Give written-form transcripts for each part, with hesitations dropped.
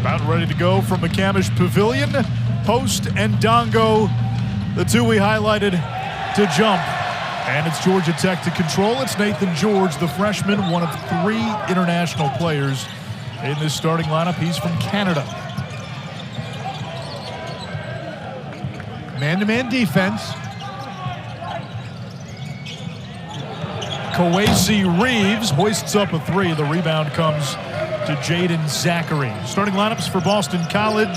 About ready to go from McCamish Pavilion. Post and Ndongo, the two we highlighted, to jump. And it's Georgia Tech to control. It's Nathan George, the freshman, one of 3 international players in this starting lineup. He's from Canada. Man-to-man defense. Kawasi Reeves hoists up a 3. The rebound comes to Jaden Zachary. Starting lineups for Boston College.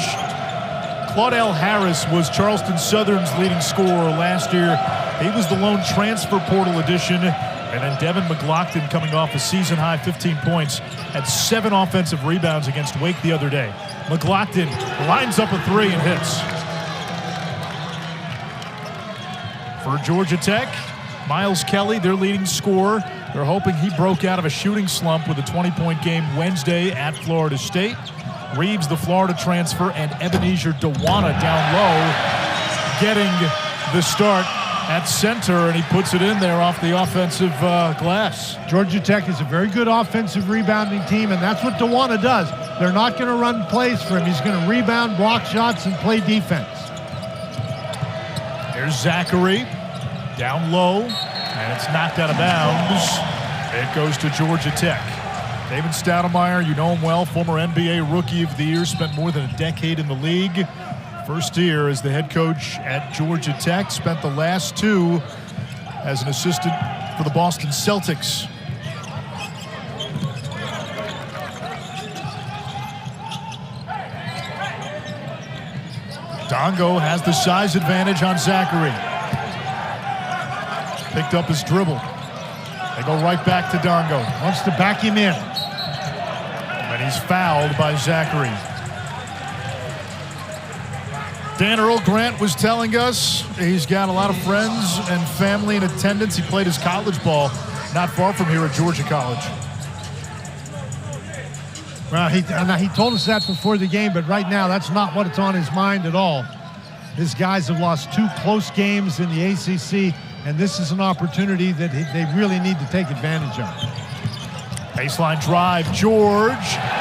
Claudell Harris was Charleston Southern's leading scorer last year. He was the lone transfer portal addition. And then Devin McGlockton, coming off a season-high 15 points, had 7 offensive rebounds against Wake the other day. McGlockton lines up a 3 and hits. For Georgia Tech, Miles Kelly, their leading scorer. They're hoping he broke out of a shooting slump with a 20-point game Wednesday at Florida State. Reeves, the Florida transfer, and Ebenezer Dewana down low, getting the start at center, and he puts it in there off the offensive glass. Georgia Tech is a very good offensive rebounding team, and that's what Dewana does. They're not going to run plays for him. He's going to rebound, block shots, and play defense. Here's Zachary, down low, and it's knocked out of bounds. It goes to Georgia Tech. David Stoudemire, you know him well, former NBA Rookie of the Year, spent more than a decade in the league. First year as the head coach at Georgia Tech, spent the last 2 as an assistant for the Boston Celtics. Ndongo has the size advantage on Zachary. Picked up his dribble. They go right back to Ndongo. Wants to back him in. And he's fouled by Zachary. Dan Earl Grant was telling us he's got a lot of friends and family in attendance. He played his college ball not far from here at Georgia College. Well, he told us that before the game, but right now that's not what's on his mind at all. His guys have lost 2 close games in the ACC, and this is an opportunity that they really need to take advantage of. Baseline drive, George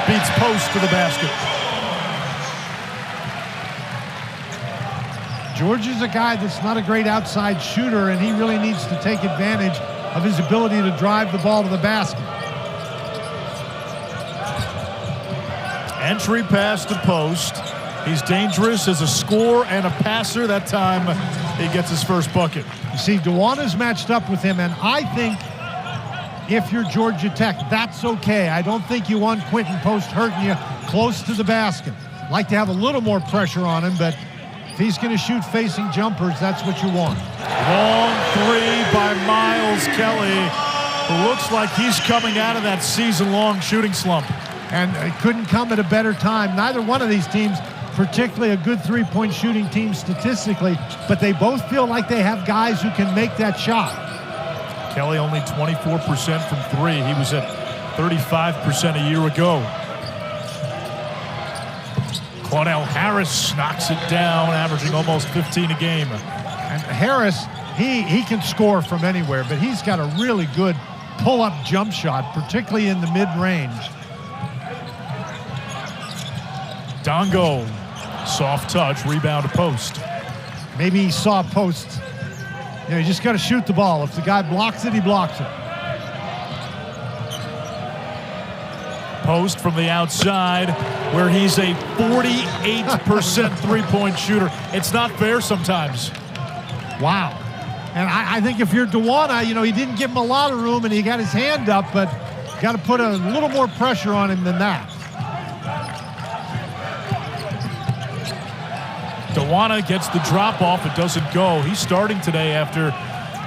beats post to the basket. George is a guy that's not a great outside shooter, and he really needs to take advantage of his ability to drive the ball to the basket. Entry pass to post. He's dangerous as a scorer and a passer. That time he gets his first bucket. You see, Dewana's matched up with him, and I think if you're Georgia Tech, that's okay. I don't think you want Quentin Post hurting you close to the basket. Like to have a little more pressure on him, but if he's going to shoot facing jumpers, that's what you want. Long 3 by Miles Kelly, who looks like he's coming out of that season-long shooting slump. And it couldn't come at a better time. Neither one of these teams, particularly a good three-point shooting team statistically, but they both feel like they have guys who can make that shot. Kelly only 24% from 3. He was at 35% a year ago. Claudell Harris knocks it down, averaging almost 15 a game. And Harris, he can score from anywhere, but he's got a really good pull-up jump shot, particularly in the mid-range. Ndongo, soft touch, rebound to post. Maybe he saw post. You know, you just got to shoot the ball. If the guy blocks it, he blocks it. Post from the outside, where he's a 48% three-point shooter. It's not fair sometimes. Wow. And I think if you're Dewana, you know, he didn't give him a lot of room and he got his hand up, but got to put a little more pressure on him than that. Dewana gets the drop off. It doesn't go. He's starting today after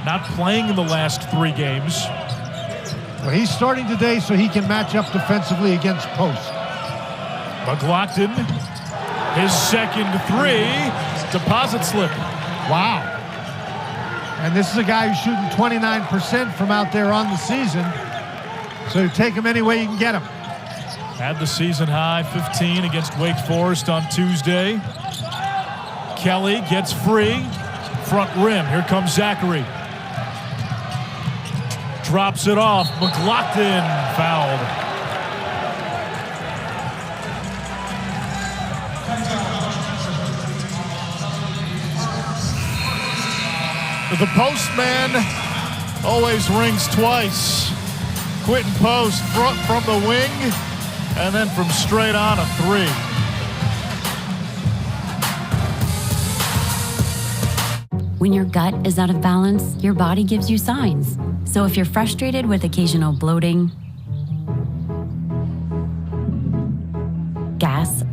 not playing in the last 3 games. Well, he's starting today so he can match up defensively against post. McGlockton, his second 3, deposit slip. Wow. And this is a guy who's shooting 29% from out there on the season. So you take him any way you can get him. Had the season high 15 against Wake Forest on Tuesday. Kelly gets free. Front rim. Here comes Zachary. Drops it off. McGlockton fouled. The postman always rings twice. Quentin Post from the wing, and then from straight on a three. When your gut is out of balance, your body gives you signs. So if you're frustrated with occasional bloating, gas,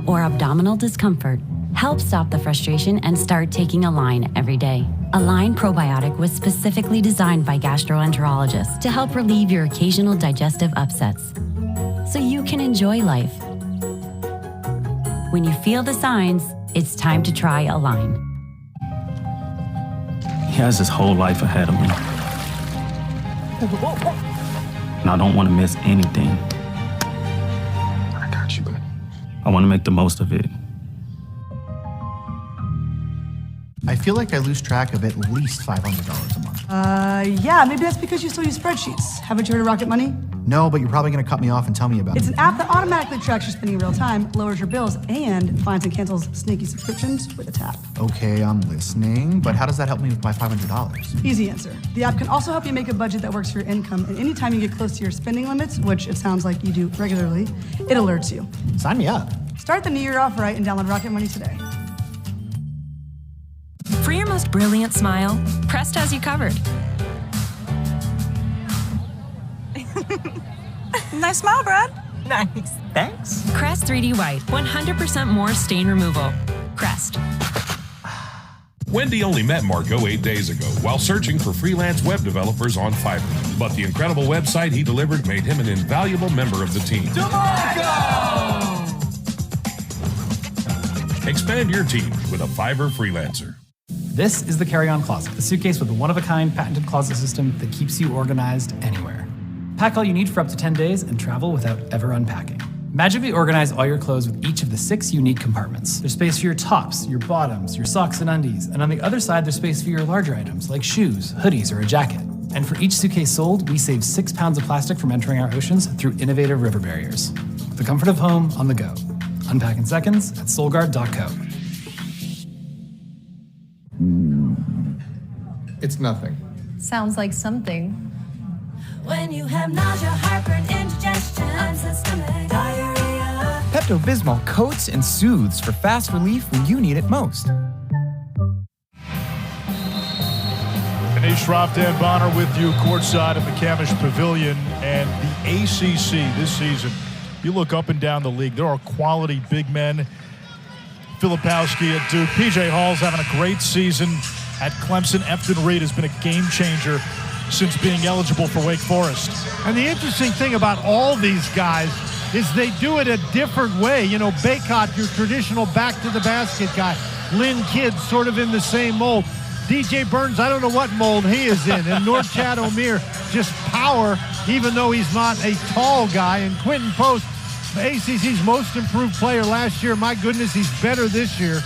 or abdominal discomfort, help stop the frustration and start taking Align every day. Align Probiotic was specifically designed by gastroenterologists to help relieve your occasional digestive upsets, so you can enjoy life. When you feel the signs, it's time to try Align. He has his whole life ahead of me. And I don't want to miss anything. I got you, bud. I want to make the most of it. I feel like I lose track of at least $500 a month. Yeah, maybe that's because you still use spreadsheets. Haven't you heard of Rocket Money? No, but you're probably going to cut me off and tell me about it. It's an app that automatically tracks your spending in real time, lowers your bills, and finds and cancels sneaky subscriptions with a tap. Okay, I'm listening, but how does that help me with my $500? Easy answer. The app can also help you make a budget that works for your income, and anytime you get close to your spending limits, which it sounds like you do regularly, it alerts you. Sign me up. Start the new year off right and download Rocket Money today. For your most brilliant smile, Crest has you covered. Nice smile, Brad. Nice, thanks. Crest 3D White, 100% more stain removal. Crest. Wendy only met Marco 8 days ago while searching for freelance web developers on Fiverr. But the incredible website he delivered made him an invaluable member of the team. DeMarco! Expand your team with a Fiverr freelancer. This is the Carry-On Closet, a suitcase with a one-of-a-kind patented closet system that keeps you organized anywhere. Pack all you need for up to 10 days and travel without ever unpacking. Magically organize all your clothes with each of the 6 unique compartments. There's space for your tops, your bottoms, your socks and undies, and on the other side there's space for your larger items like shoes, hoodies, or a jacket. And for each suitcase sold, we save 6 pounds of plastic from entering our oceans through innovative river barriers. The comfort of home on the go. Unpack in seconds at soulguard.co. It's nothing. Sounds like something. When you have nausea, heartburn, indigestion, unsystemic diarrhea. Pepto-Bismol coats and soothes for fast relief when you need it most. Anish Dan Bonner with you courtside at McCamish Pavilion. And the ACC this season, you look up and down the league, there are quality big men. Filipowski at Duke. PJ Hall's having a great season at Clemson. Efton Reed has been a game changer since being eligible for Wake Forest. And the interesting thing about all these guys is they do it a different way. You know, Baycott, your traditional back-to-the-basket guy. Lynn Kidd, sort of in the same mold. DJ Burns, I don't know what mold he is in. And Norchad Omier, just power, even though he's not a tall guy. And Quentin Post, the ACC's most improved player last year. My goodness, he's better this year.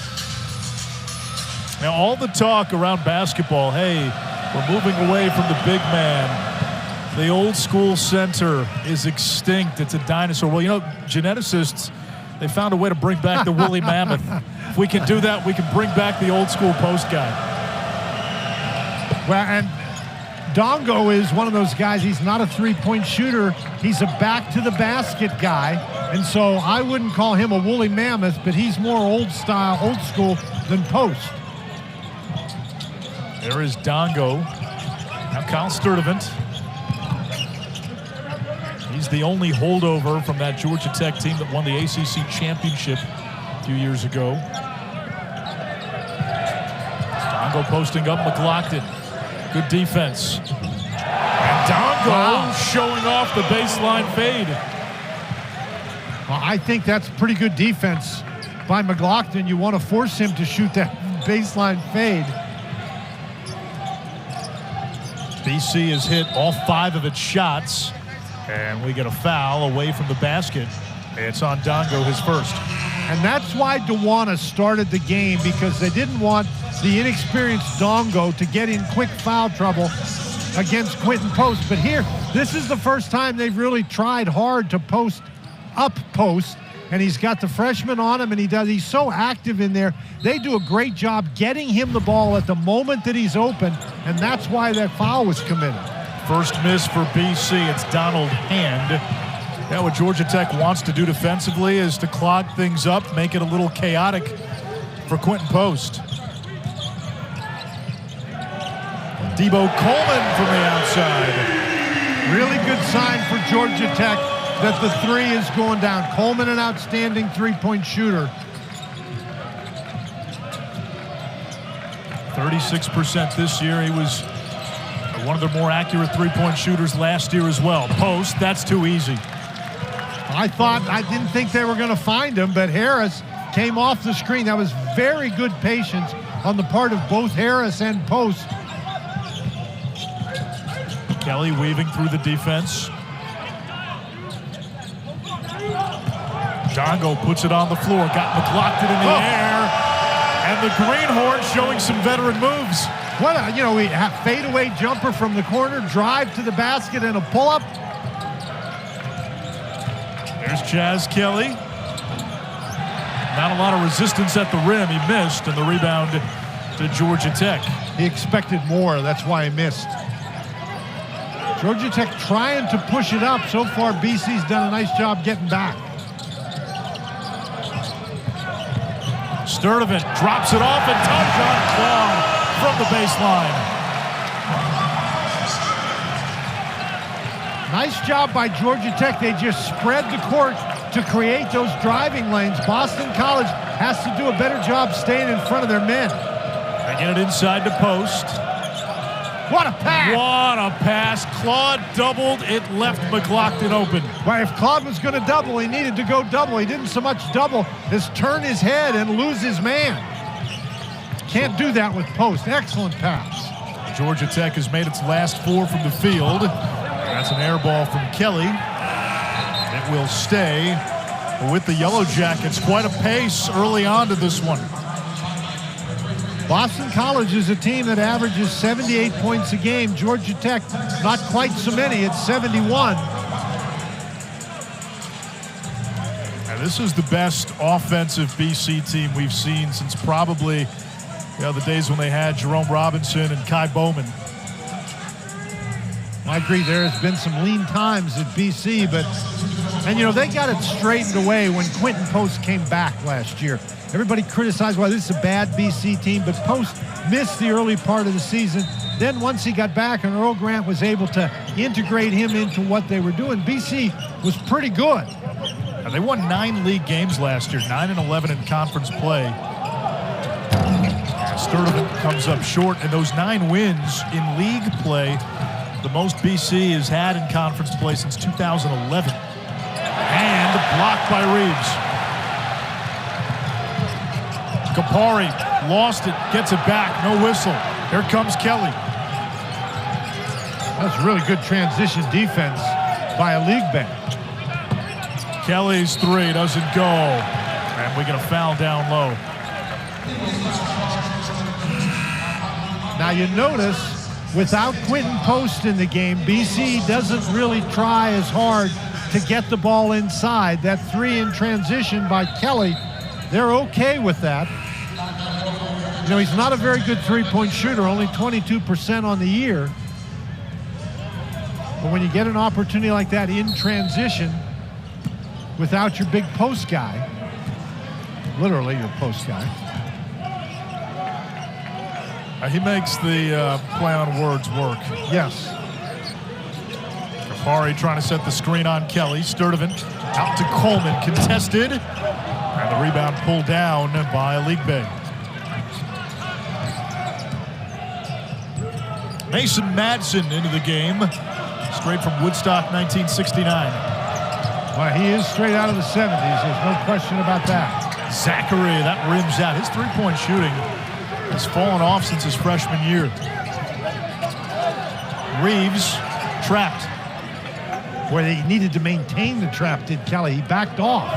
Now, all the talk around basketball, hey, we're moving away from the big man. The old school center is extinct. It's a dinosaur. Well, you know, geneticists, they found a way to bring back the woolly mammoth. If we can do that, we can bring back the old school post guy. Well, and Ndongo is one of those guys. He's not a three-point shooter. He's a back-to-the-basket guy. And so I wouldn't call him a woolly mammoth, but he's more old style, old school than Post. There is Ndongo. Now Kyle Sturdivant. He's the only holdover from that Georgia Tech team that won the ACC championship a few years ago. Ndongo posting up McGlockton. Good defense. And Ndongo showing off the baseline fade. Well, I think that's pretty good defense by McGlockton. You want to force him to shoot that baseline fade. BC has hit all 5 of its shots, and we get a foul away from the basket. It's on Ndongo, his first. And that's why DeWanna started the game, because they didn't want the inexperienced Ndongo to get in quick foul trouble against Quentin Post. But here, this is the first time they've really tried hard to post up post, and he's got the freshman on him, and he's so active in there. They do a great job getting him the ball at the moment that he's open, and that's why that foul was committed. First miss for BC. It's Donald Hand. Yeah, what Georgia Tech wants to do defensively is to clog things up, make it a little chaotic for Quentin Post. Debo Coleman from the outside. Really good sign for Georgia Tech that the three is going down. Coleman, an outstanding three-point shooter. 36% this year. He was one of the more accurate three-point shooters last year as well. Post, that's too easy. I didn't think they were going to find him, but Harris came off the screen. That was very good patience on the part of both Harris and Post. Kelly weaving through the defense. Ndongo puts it on the floor. Got McGlockton in the air. And the Greenhorn showing some veteran moves. What a, we have fadeaway jumper from the corner, drive to the basket, and a pull-up. There's Chaz Kelly. Not a lot of resistance at the rim. He missed, and the rebound to Georgia Tech. He expected more. That's why he missed. Georgia Tech trying to push it up. So far, BC's done a nice job getting back. Sturdivant drops it off, and Tyjon Long from the baseline. Nice job by Georgia Tech. They just spread the court to create those driving lanes. Boston College has to do a better job staying in front of their men. They get it inside to Post. What a pass! What a pass. Claude doubled. It left McGlockton open. Well, if Claude was going to double, he needed to go double. He didn't so much double as turn his head and lose his man. Can't do that with Post. Excellent pass. Georgia Tech has made its last four from the field. That's an air ball from Kelly. It will stay with the Yellow Jackets. Quite a pace early on to this one. Boston College is a team that averages 78 points a game. Georgia Tech, not quite so many. It's 71. And this is the best offensive BC team we've seen since probably the days when they had Jerome Robinson and Kai Bowman. I agree. There has been some lean times at BC, and they got it straightened away when Quentin Post came back last year. Everybody criticized why this is a bad BC team, but Post missed the early part of the season. Then once he got back and Earl Grant was able to integrate him into what they were doing, BC was pretty good. They won 9 league games last year, 9-11 in conference play. Sturdivant comes up short, and those 9 wins in league play, the most BC has had in conference play since 2011. And blocked by Reeves. Kapari lost it, gets it back, no whistle. Here comes Kelly. That's really good transition defense by a league back. Kelly's three doesn't go. And we get a foul down low. Now you notice, without Quentin Post in the game, BC doesn't really try as hard to get the ball inside. That three in transition by Kelly, they're okay with that. He's not a very good three-point shooter, only 22% on the year. But when you get an opportunity like that in transition without your big post guy, literally your post guy, he makes the play on words work. Yes. Kapari trying to set the screen on Kelly. Sturdivant out to Coleman, contested. And the rebound pulled down by League-Bay. Mason Madsen into the game, straight from Woodstock, 1969. Well, he is straight out of the 70s. There's no question about that. Zachary, that rims out. His three-point shooting has fallen off since his freshman year. Reeves trapped. Boy, they needed to maintain the trap, did Kelly. He backed off.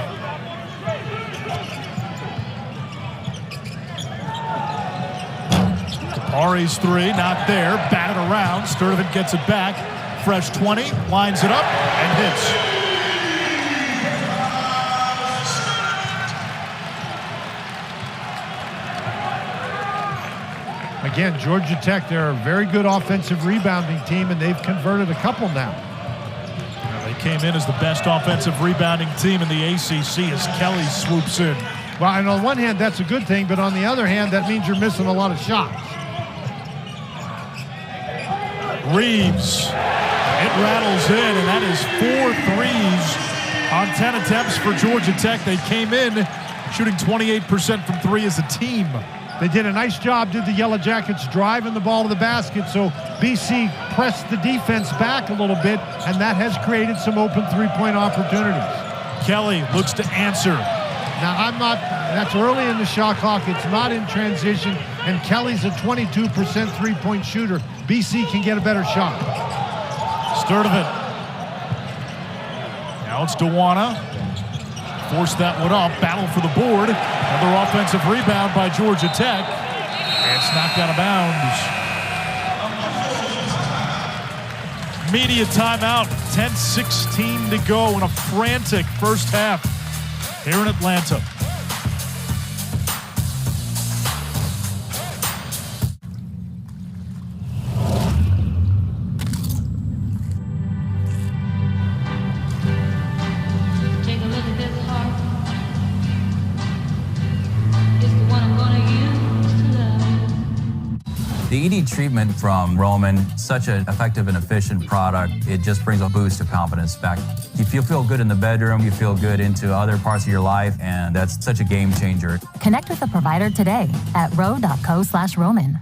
Kapari's three, not there. Batted around. Sturdivant gets it back. Fresh 20, lines it up, and hits. Again, Georgia Tech, they're a very good offensive rebounding team, and they've converted a couple now. They came in as the best offensive rebounding team in the ACC as Kelly swoops in. Well, and on one hand, that's a good thing, but on the other hand, that means you're missing a lot of shots. Reeves, it rattles in, and that is 4 threes on 10 attempts for Georgia Tech. They came in shooting 28% from 3 as a team. They did a nice job, did the Yellow Jackets, driving the ball to the basket, so BC pressed the defense back a little bit, and that has created some open three-point opportunities. Kelly looks to answer. Now, that's early in the shot clock. It's not in transition, and Kelly's a 22% three-point shooter. BC can get a better shot. Sturdivant. Now it's Dewana. Force that one up. Battle for the board. Another offensive rebound by Georgia Tech. And it's knocked out of bounds. Media timeout. 10:16 to go in a frantic first half here in Atlanta. The ED treatment from Roman, such an effective and efficient product, it just brings a boost of confidence back. You feel good in the bedroom, you feel good into other parts of your life, and that's such a game changer. Connect with a provider today at ro.co/Roman.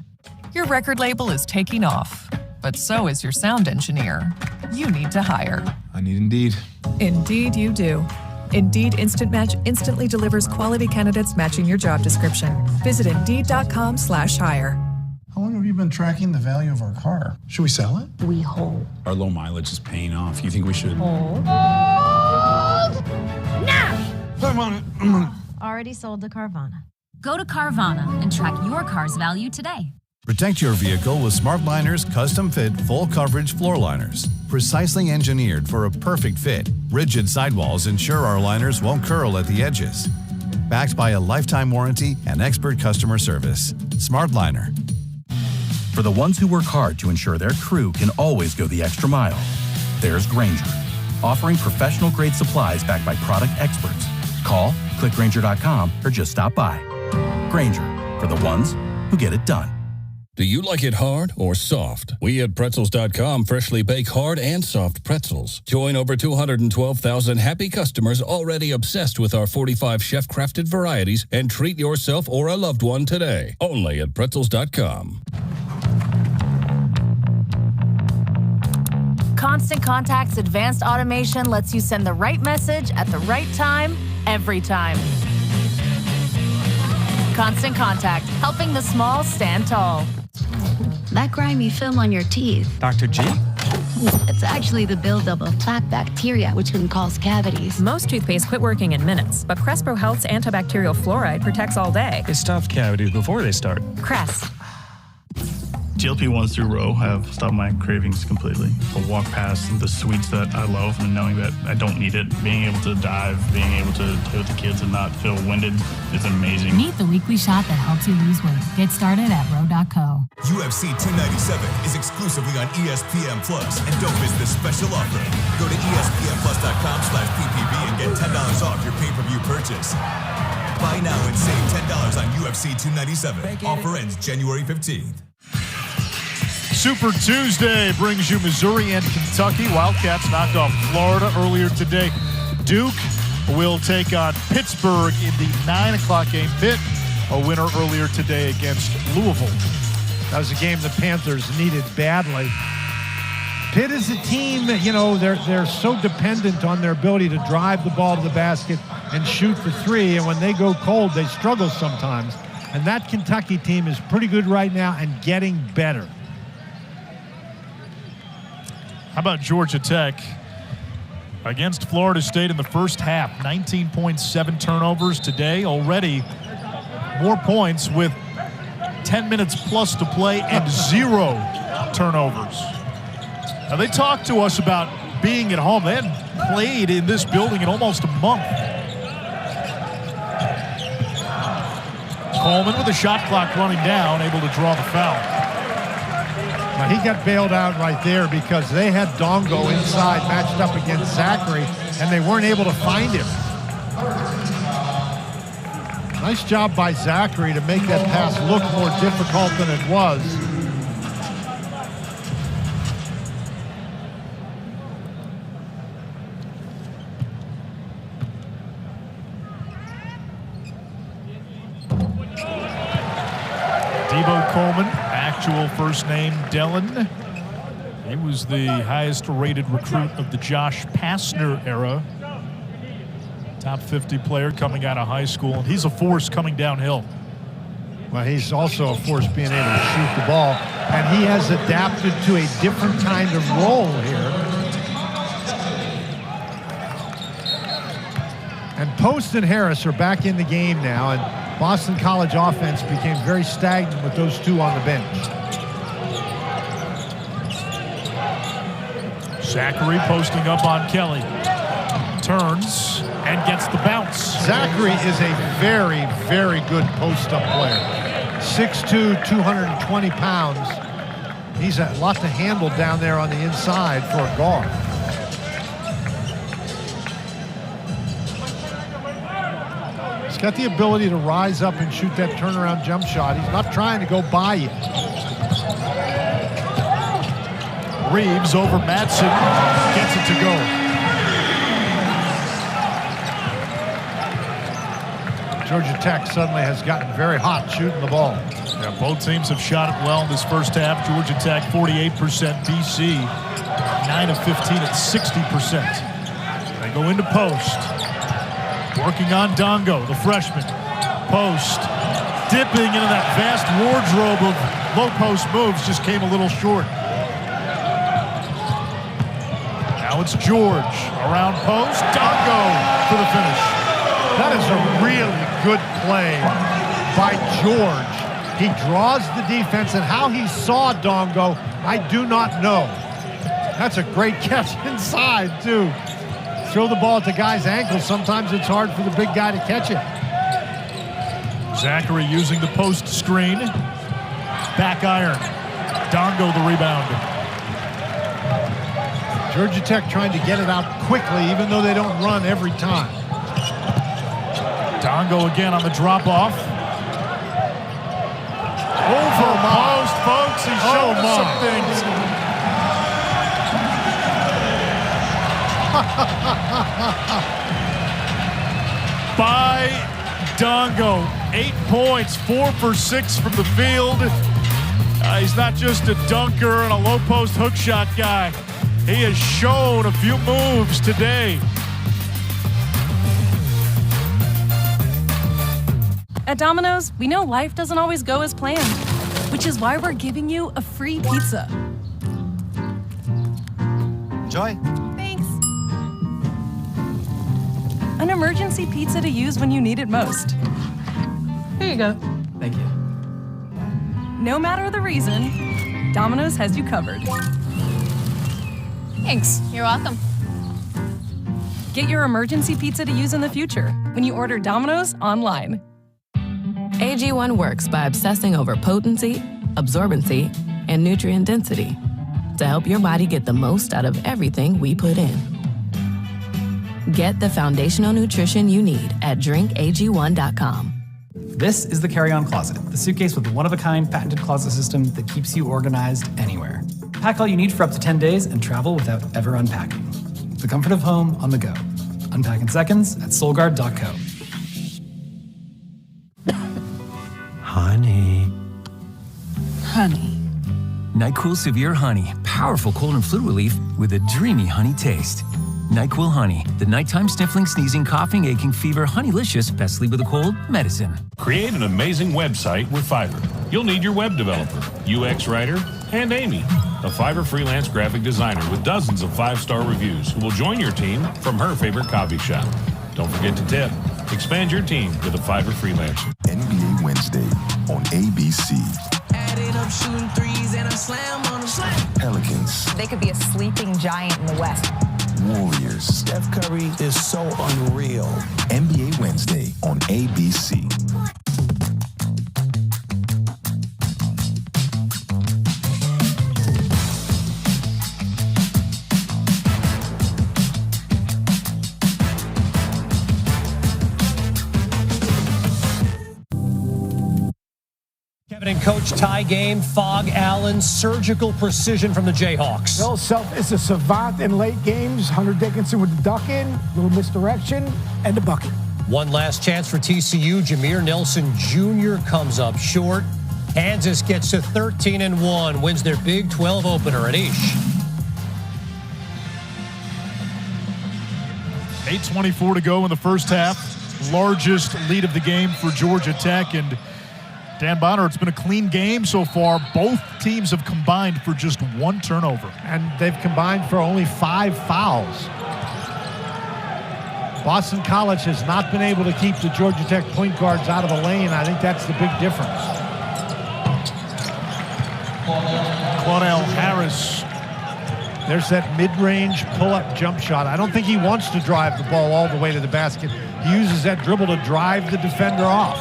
Your record label is taking off, but so is your sound engineer. You need to hire. I need Indeed. Indeed you do. Indeed Instant Match instantly delivers quality candidates matching your job description. Visit Indeed.com/hire. How long have you been tracking the value of our car? Should we sell it? We hold. Our low mileage is paying off. You think we should? Hold. Now! I'm on it. Already sold to Carvana. Go to Carvana and track your car's value today. Protect your vehicle with SmartLiner's custom-fit, full-coverage floor liners. Precisely engineered for a perfect fit, rigid sidewalls ensure our liners won't curl at the edges. Backed by a lifetime warranty and expert customer service. SmartLiner. For the ones who work hard to ensure their crew can always go the extra mile, there's Grainger, offering professional-grade supplies backed by product experts. Call, click Grainger.com, or just stop by. Grainger, for the ones who get it done. Do you like it hard or soft? We at Pretzels.com freshly bake hard and soft pretzels. Join over 212,000 happy customers already obsessed with our 45 chef-crafted varieties and treat yourself or a loved one today. Only at Pretzels.com. Constant Contact's advanced automation lets you send the right message at the right time, every time. Constant Contact, helping the small stand tall. That grimy film on your teeth. Dr. G? It's actually the buildup of plaque bacteria, which can cause cavities. Most toothpaste quit working in minutes, but Crest Pro Health's antibacterial fluoride protects all day. It stops cavities before they start. Crest. GLP-1s through Row have stopped my cravings completely. I'll walk past the sweets that I love and knowing that I don't need it. Being able to dive, being able to play with the kids and not feel winded is amazing. Meet the weekly shot that helps you lose weight. Get started at Row.co. UFC 297 is exclusively on ESPN Plus, and don't miss this special offer. Go to ESPNplus.com/PPV and get $10 off your pay-per-view purchase. Buy now and save $10 on UFC 297. Offer ends January 15th. Super Tuesday brings you Missouri and Kentucky. Wildcats knocked off Florida earlier today. Duke will take on Pittsburgh in the 9 o'clock game. Pitt, a winner earlier today against Louisville. That was a game the Panthers needed badly. Pitt is a team, they're so dependent on their ability to drive the ball to the basket and shoot for three, and when they go cold, they struggle sometimes. And that Kentucky team is pretty good right now and getting better. How about Georgia Tech against Florida State in the first half? 19.7 turnovers today. Already more points with 10 minutes plus to play and 0 turnovers. Now, they talked to us about being at home. They hadn't played in this building in almost a month. Coleman with the shot clock running down, able to draw the foul. Now he got bailed out right there because they had Ndongo inside matched up against Zachary, and they weren't able to find him. Nice job by Zachary to make that pass look more difficult than it was. Coleman, actual first name Dellen. He was the highest rated recruit of the Josh Pastner era. Top 50 player coming out of high school, and he's a force coming downhill. Well, he's also a force being able to shoot the ball, and he has adapted to a different kind of role here. And Post and Harris are back in the game now, and Boston College offense became very stagnant with those two on the bench. Zachary posting up on Kelly. Turns and gets the bounce. Zachary is a very, very good post-up player. 6'2", 220 pounds. He's a lot to handle down there on the inside for a guard. Got the ability to rise up and shoot that turnaround jump shot. He's not trying to go by you. Reeves over Madsen, gets it to go. Georgia Tech suddenly has gotten very hot shooting the ball. Yeah, both teams have shot it well in this first half. Georgia Tech 48%, BC 9 of 15 at 60%. They go into post. Working on Ndongo, the freshman. Post, dipping into that vast wardrobe of low post moves, just came a little short. Now it's George around post. Ndongo for the finish. That is a really good play by George. He draws the defense, and how he saw Ndongo, I do not know. That's a great catch inside, too. Throw the ball at the guy's ankle. Sometimes it's hard for the big guy to catch it. Zachary using the post screen. Back iron. Ndongo the rebound. Georgia Tech trying to get it out quickly, even though they don't run every time. Ndongo again on the drop-off. Over post, folks. He's showing us some things. Baye Ndongo, 8 points, 4 for 6 from the field. He's not just a dunker and a low post hook shot guy. He has shown a few moves today. At Domino's, we know life doesn't always go as planned, which is why we're giving you a free pizza. Enjoy. Thanks. An emergency pizza to use when you need it most. Here you go. Thank you. No matter the reason, Domino's has you covered. Thanks. You're welcome. Get your emergency pizza to use in the future when you order Domino's online. AG1 works by obsessing over potency, absorbency, and nutrient density to help your body get the most out of everything we put in. Get the foundational nutrition you need at drinkag1.com. This is the carry-on closet, the suitcase with the one-of-a-kind patented closet system that keeps you organized anywhere. Pack all you need for up to 10 days and travel without ever unpacking. The comfort of home on the go. Unpack in seconds at soulguard.co. Honey. Honey. NyQuil Severe Honey. Powerful cold and flu relief with a dreamy honey taste. NyQuil Honey, the nighttime sniffling, sneezing, coughing, aching, fever, honeylicious, best sleep with a cold medicine. Create an amazing website with Fiverr. You'll need your web developer, UX writer, and Amy, a Fiverr freelance graphic designer with dozens of 5-star reviews who will join your team from her favorite coffee shop. Don't forget to tip. Expand your team with a Fiverr freelancer. NBA Wednesday on ABC. Adding up shooting threes and I slam on them. Pelicans. They could be a sleeping giant in the West. Warriors. Steph Curry is so unreal. NBA Wednesday on ABC. And coach tie game, Fog Allen, surgical precision from the Jayhawks. Bill Self is a savant in late games. Hunter Dickinson with the duck in, little misdirection, and the bucket. One last chance for TCU. Jameer Nelson Jr. comes up short. Kansas gets to 13-1, wins their Big 12 opener at Ish. 8:24 to go in the first half. Largest lead of the game for Georgia Tech. And Dan Bonner, it's been a clean game so far. Both teams have combined for just one turnover. And they've combined for only 5 fouls. Boston College has not been able to keep the Georgia Tech point guards out of the lane. I think that's the big difference. Claudell Harris. There's that mid-range pull-up jump shot. I don't think he wants to drive the ball all the way to the basket. He uses that dribble to drive the defender off.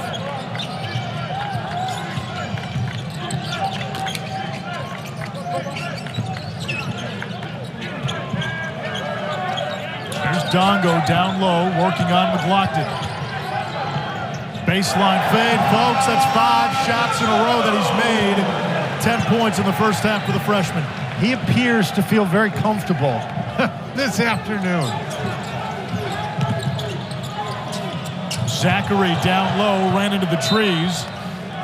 Here's Ndongo down low, working on McGlockton. Baseline fade, folks. That's 5 shots in a row that he's made. 10 points in the first half for the freshman. He appears to feel very comfortable this afternoon. Zachary down low, ran into the trees.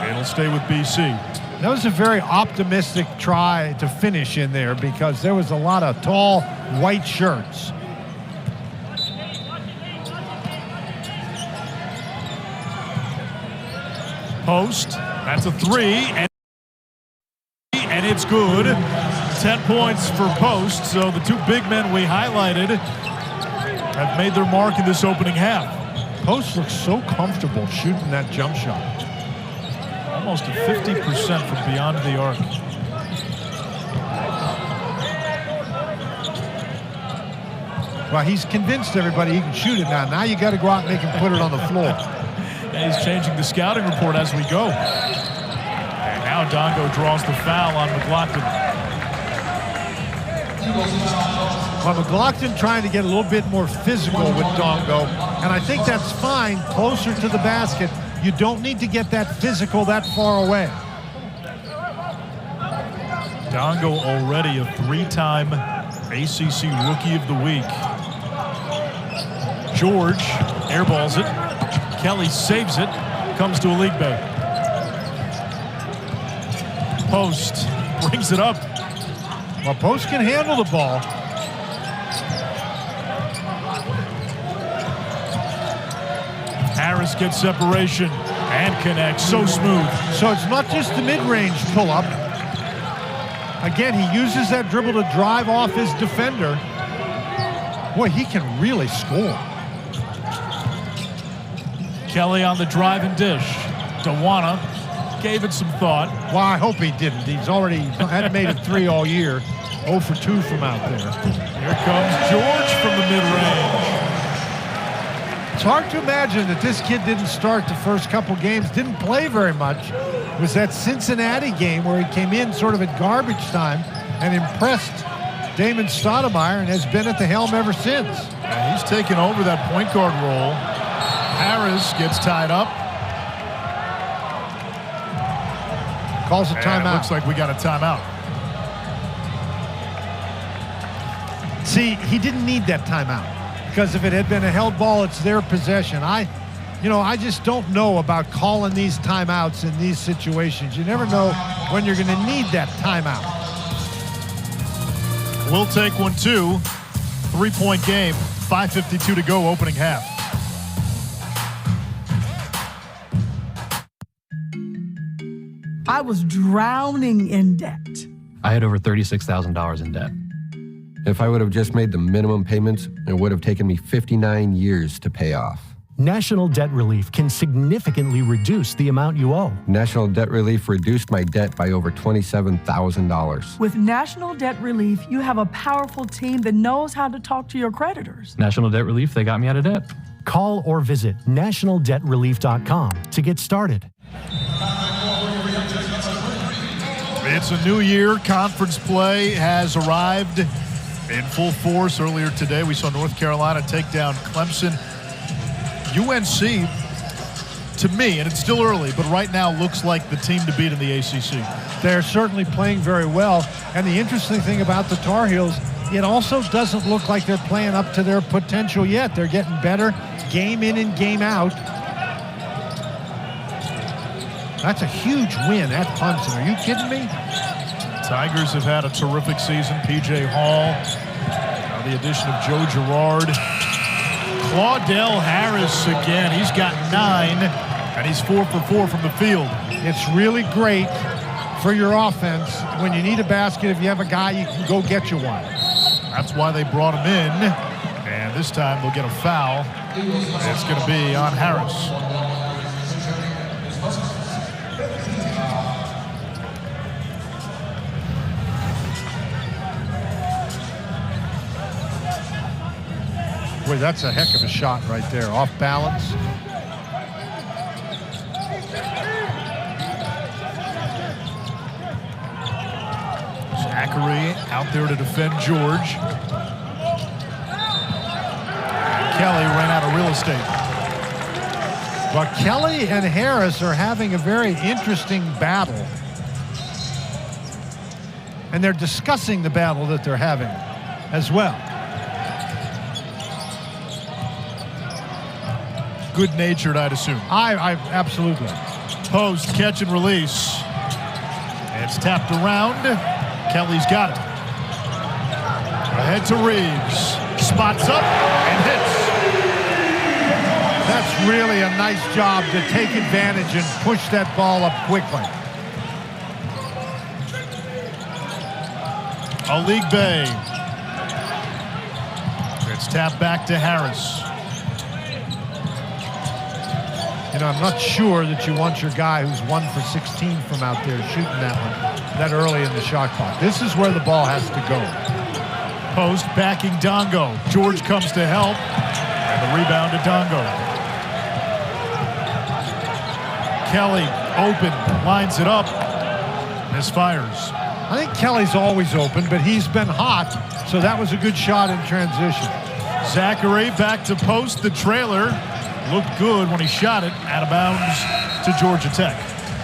It'll stay with BC. That was a very optimistic try to finish in there because there was a lot of tall white shirts. Post, that's a 3, and it's good. 10 points for Post, so the 2 big men we highlighted have made their mark in this opening half. Post looks so comfortable shooting that jump shot. Almost a 50% from beyond the arc. Well, he's convinced everybody he can shoot it now. Now you got to go out and make him put it on the floor. And he's changing the scouting report as we go. And now Ndongo draws the foul on McGlockton. Well, McGlockton trying to get a little bit more physical with Ndongo, and I think that's fine closer to the basket. You don't need to get that physical that far away. Ndongo already a 3-time ACC Rookie of the Week. George airballs it. Kelly saves it. Comes to a league bay. Post brings it up. Well, Post can handle the ball. Harris gets separation and connects. So smooth. So it's not just the mid-range pull-up. Again, he uses that dribble to drive off his defender. Boy, he can really score. Kelly on the drive and dish. Dewana gave it some thought. Well, I hope he didn't. He's already hadn't made it 3 all year. 0 for 2 from out there. Here comes George from the mid-range. It's hard to imagine that this kid didn't start the first couple games, didn't play very much. It was that Cincinnati game where he came in sort of at garbage time and impressed Damon Stoudemire and has been at the helm ever since. Yeah, he's taken over that point guard role. Harris gets tied up. Calls a timeout. Looks like we got a timeout. See, he didn't need that timeout because if it had been a held ball, it's their possession. I just don't know about calling these timeouts in these situations. You never know when you're going to need that timeout. We'll take one, too. 3-point game, 5:52 to go, opening half. I was drowning in debt. I had over $36,000 in debt. If I would have just made the minimum payments, it would have taken me 59 years to pay off. National Debt Relief can significantly reduce the amount you owe. National Debt Relief reduced my debt by over $27,000. With National Debt Relief, you have a powerful team that knows how to talk to your creditors. National Debt Relief, they got me out of debt. Call or visit nationaldebtrelief.com to get started. It's a new year. Conference play has arrived in full force. Earlier today, we saw North Carolina take down Clemson. UNC to me, and it's still early, but right now looks like the team to beat in the ACC. They're certainly playing very well. And the interesting thing about the Tar Heels, it also doesn't look like they're playing up to their potential yet. They're getting better game in and game out. That's a huge win at Clemson. Are you kidding me? Tigers have had a terrific season. P.J. Hall, now the addition of Joe Girard. Claudell Harris again. He's got 9, and he's 4 for 4 from the field. It's really great for your offense when you need a basket. If you have a guy, you can go get you one. That's why they brought him in. And this time they'll get a foul. It's going to be on Harris. Boy, that's a heck of a shot right there. Off balance. Zachary out there to defend George. Kelly ran out of real estate. But Kelly and Harris are having a very interesting battle. And they're discussing the battle that they're having as well. Good-natured, I'd assume. I absolutely. Post, catch and release. It's tapped around. Kelly's got it. Ahead to Reeves. Spots up and hits. That's really a nice job to take advantage and push that ball up quickly. Alik Baye. It's tapped back to Harris. You know, I'm not sure that you want your guy who's 1 for 16 from out there shooting that one that early in the shot clock. This is where the ball has to go. Post backing Ndongo. George comes to help. And the rebound to Ndongo. Kelly open, lines it up, misfires. I think Kelly's always open, but he's been hot, so that was a good shot in transition. Zachary back to post. The trailer looked good when he shot it out of bounds to Georgia Tech.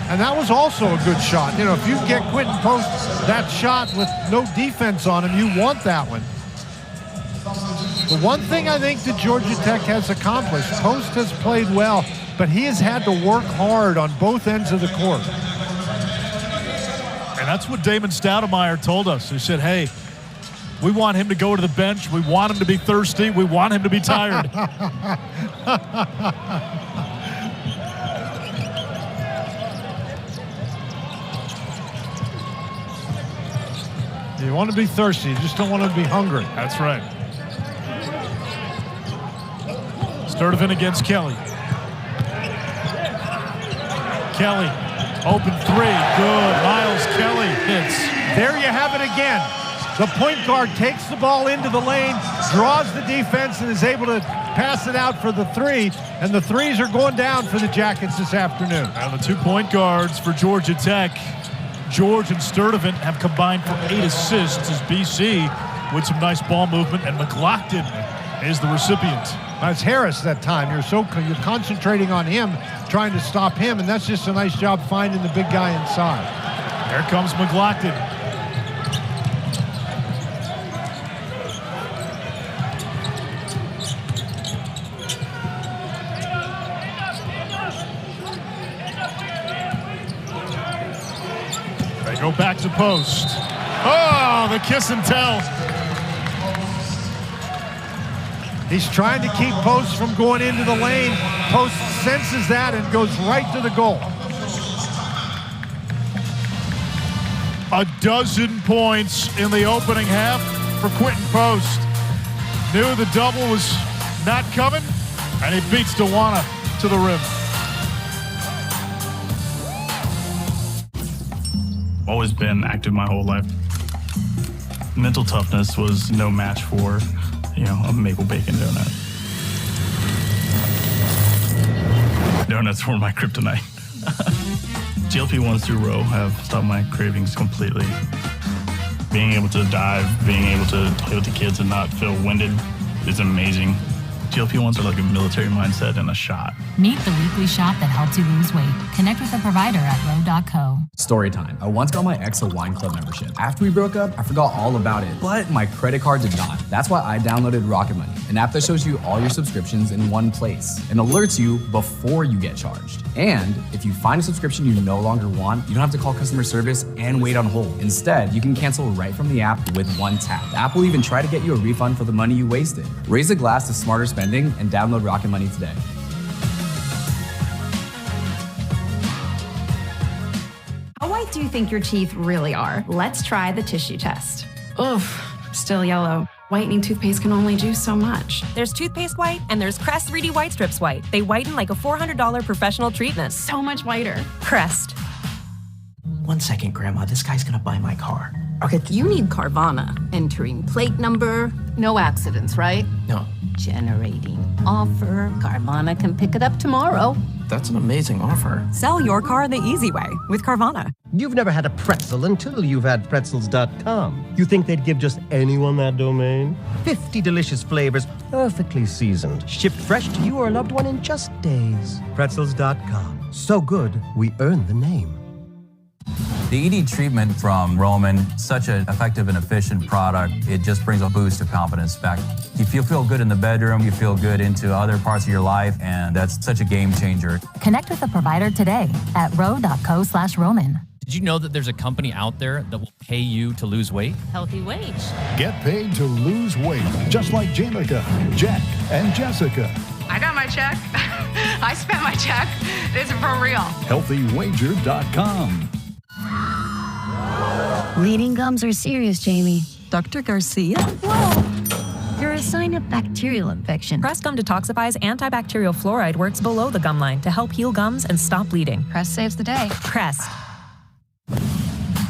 And that was also a good shot. You know, if you get Quentin Post that shot with no defense on him, you want that one. The one thing I think that Georgia Tech has accomplished, Post has played well, but he has had to work hard on both ends of the court. And that's what Damon Stoudemire told us. He said, hey, we want him to go to the bench. We want him to be thirsty. We want him to be tired. You want to be thirsty. You just don't want to be hungry. That's right. Sturdivant against Kelly. Kelly, open 3, good. Miles Kelly hits. There you have it again. The point guard takes the ball into the lane, draws the defense, and is able to pass it out for the 3. And the 3s are going down for the Jackets this afternoon. And the 2 point guards for Georgia Tech, George and Sturdivant, have combined for 8 assists as BC with some nice ball movement, and McGlockton is the recipient. That's Harris that time. You're concentrating on him, trying to stop him, and that's just a nice job finding the big guy inside. There comes McGlockton. They go back to post. Oh, the kiss and tell. He's trying to keep Post from going into the lane. Post senses that and goes right to the goal. 12 points in the opening half for Quentin Post. Knew the double was not coming, and he beats Dewana to the rim. Always been active my whole life. Mental toughness was no match for, a maple bacon donut. Donuts were my kryptonite. GLP-1s through row have stopped my cravings completely. Being able to dive, being able to play with the kids and not feel winded is amazing. GLP-1s are like a military mindset and a shot. Meet the weekly shot that helps you lose weight. Connect with a provider at Ro.co. Story time. I once got my ex a wine club membership. After we broke up, I forgot all about it, but my credit card did not. That's why I downloaded Rocket Money, an app that shows you all your subscriptions in one place and alerts you before you get charged. And if you find a subscription you no longer want, you don't have to call customer service and wait on hold. Instead, you can cancel right from the app with one tap. The app will even try to get you a refund for the money you wasted. Raise a glass to smarter spending and download Rocket Money today. How white do you think your teeth really are? Let's try the tissue test. Oof, still yellow. Whitening toothpaste can only do so much. There's Toothpaste White and there's Crest 3D White Strips White. They whiten like a $400 professional treatment. So much whiter. Crest. 1 second, Grandma. This guy's gonna buy my car. Okay, you need Carvana. Entering plate number, no accidents, right? No. Generating offer. Carvana can pick it up tomorrow. That's an amazing offer. Sell your car the easy way with Carvana. You've never had a pretzel until you've had pretzels.com. You think they'd give just anyone that domain? 50 delicious flavors, perfectly seasoned, shipped fresh to you or a loved one in just days. Pretzels.com. So good, we earned the name. The ED treatment from Roman, such an effective and efficient product, it just brings a boost of confidence back. You feel good in the bedroom, you feel good into other parts of your life, and that's such a game changer. Connect with a provider today at ro.co/Roman. Did you know that there's a company out there that will pay you to lose weight? Healthy wage. Get paid to lose weight, just like Jamaica, Jack, and Jessica. I got my check. I spent my check. This is for real. HealthyWager.com. Bleeding gums are serious, Jamie. Dr. Garcia? Whoa. You're a sign of bacterial infection. Crest Gum Detoxify's antibacterial fluoride works below the gum line to help heal gums and stop bleeding. Crest saves the day. Crest.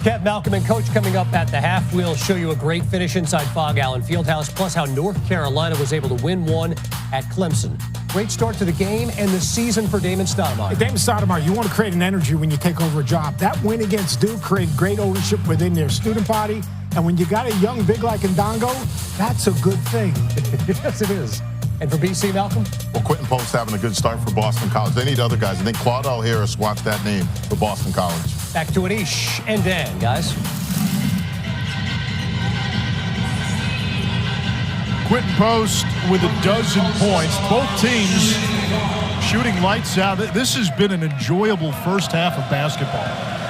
Kev, Malcolm, and Coach coming up at the half. We'll show you a great finish inside Fog Allen Fieldhouse, plus how North Carolina was able to win one at Clemson. Great start to the game and the season for Damon Stoudemire. Hey, Damon Stoudemire, you want to create an energy when you take over a job. That win against Duke created great ownership within their student body. And when you got a young big like Ndongo, that's a good thing. Yes, it is. And for BC, Malcolm? Well, Quentin Post having a good start for Boston College. They need other guys. I think Claudell Harris wants that name for Boston College. Back to Anish and Dan, guys. Quentin Post with 12 points. Both teams shooting lights out. This has been an enjoyable first half of basketball.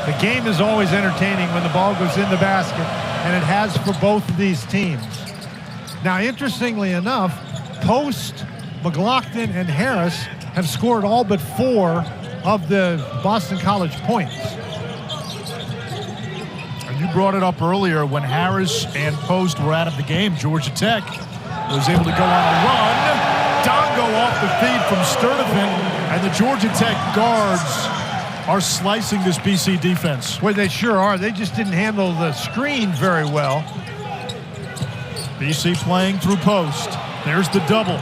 The game is always entertaining when the ball goes in the basket, and it has for both of these teams. Now, interestingly enough, Post, McGlockton, and Harris have scored all but 4 of the Boston College points. And you brought it up earlier when Harris and Post were out of the game. Georgia Tech was able to go on a run. Ndongo off the feed from Sturdivant, and the Georgia Tech guards are slicing this BC defense. Well, they sure are. They just didn't handle the screen very well. BC playing through Post. There's the double.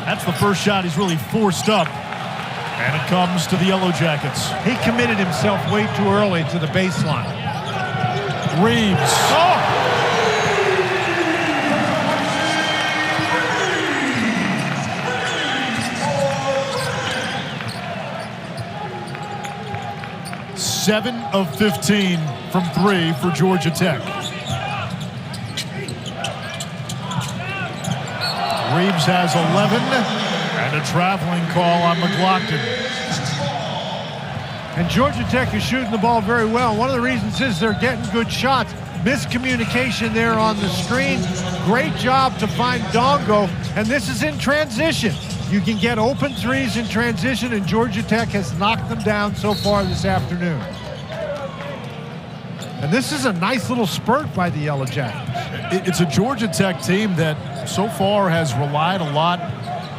That's the first shot he's really forced up. And it comes to the Yellow Jackets. He committed himself way too early to the baseline. Reeves. Oh! Seven of 15 from 3 for Georgia Tech. Reeves has 11 and a traveling call on McGlockton. And Georgia Tech is shooting the ball very well. One of the reasons is they're getting good shots. Miscommunication there on the screen. Great job to find Ndongo. And this is in transition. You can get open threes in transition, and Georgia Tech has knocked them down so far this afternoon. And this is a nice little spurt by the Yellow Jackets. It's a Georgia Tech team that so far has relied a lot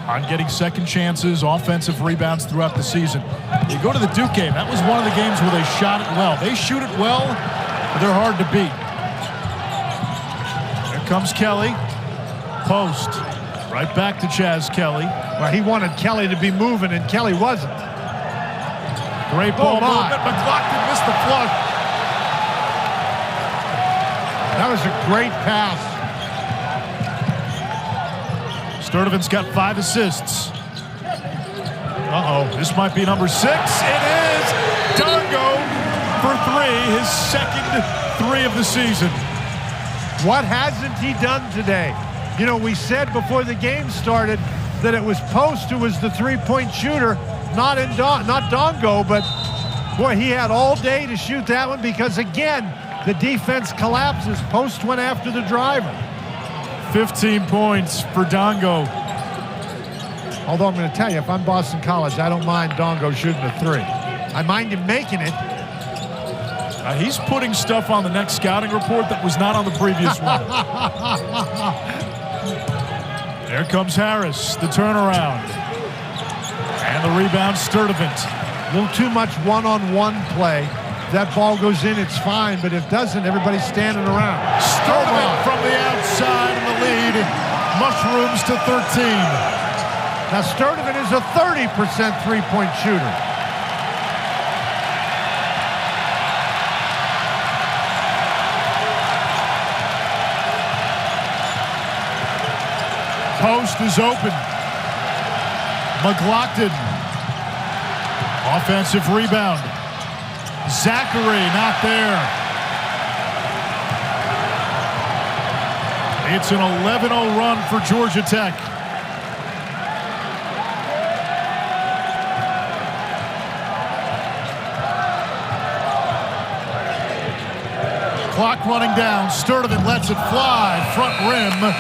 on getting second chances, offensive rebounds throughout the season. You go to the Duke game, that was one of the games where they shot it well. They shoot it well, but they're hard to beat. Here comes Kelly. Post. Right back to Chaz Kelly. Well, he wanted Kelly to be moving, and Kelly wasn't. Great ball movement. McGlockton missed the flush. That was a great pass. Sturdivant's got 5 assists. This might be number 6. It is Ndongo for 3, his second 3 of the season. What hasn't he done today? You know, we said before the game started that it was Post who was the three-point shooter, not Ndongo, but boy, he had all day to shoot that one because, again, the defense collapses. Post went after the driver. 15 points for Ndongo. Although I'm going to tell you, if I'm Boston College, I don't mind Ndongo shooting a 3. I mind him making it. He's putting stuff on the next scouting report that was not on the previous one. There comes Harris, the turnaround. And the rebound, Sturdivant. A little too much one-on-one play. If that ball goes in, it's fine, but if it doesn't, everybody's standing around. Sturdivant from the outside in the lead. Mushrooms to 13. Now, Sturdivant is a 30% three-point shooter. Post is open. McGlockton. Offensive rebound. Zachary not there. It's an 11-0 run for Georgia Tech. Clock running down. Sturdivant lets it fly. Front rim.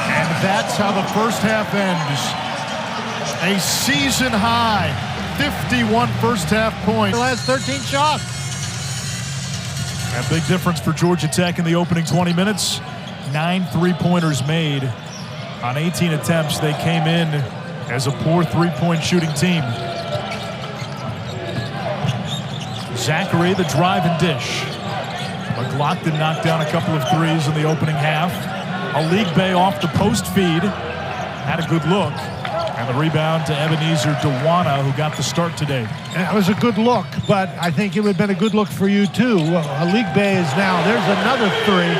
And that's how the first half ends. A season high, 51 first half points. The last 13 shots. A big difference for Georgia Tech in the opening 20 minutes. 9 three-pointers made on 18 attempts. They came in as a poor three-point shooting team. Zachary, the drive and dish. McGlockton knocked down a couple of threes in the opening half. Baye off the post feed. Had a good look. And the rebound to Ebenezer Dewana, who got the start today. And it was a good look, but I think it would have been a good look for you, too. Baye is now, there's another 3.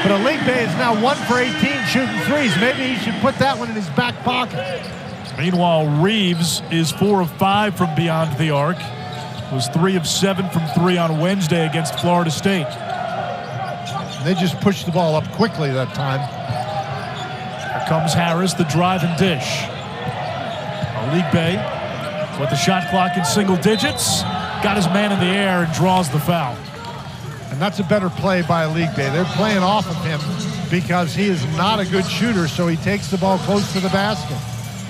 But Baye is now 1 for 18 shooting threes. Maybe he should put that one in his back pocket. Meanwhile, Reeves is 4 of 5 from beyond the arc. Was 3 of 7 from 3 on Wednesday against Florida State. They just pushed the ball up quickly that time. Here comes Harris, the drive and dish. Baye with the shot clock in single digits. Got his man in the air and draws the foul. And that's a better play by Baye. They're playing off of him because he is not a good shooter, so he takes the ball close to the basket.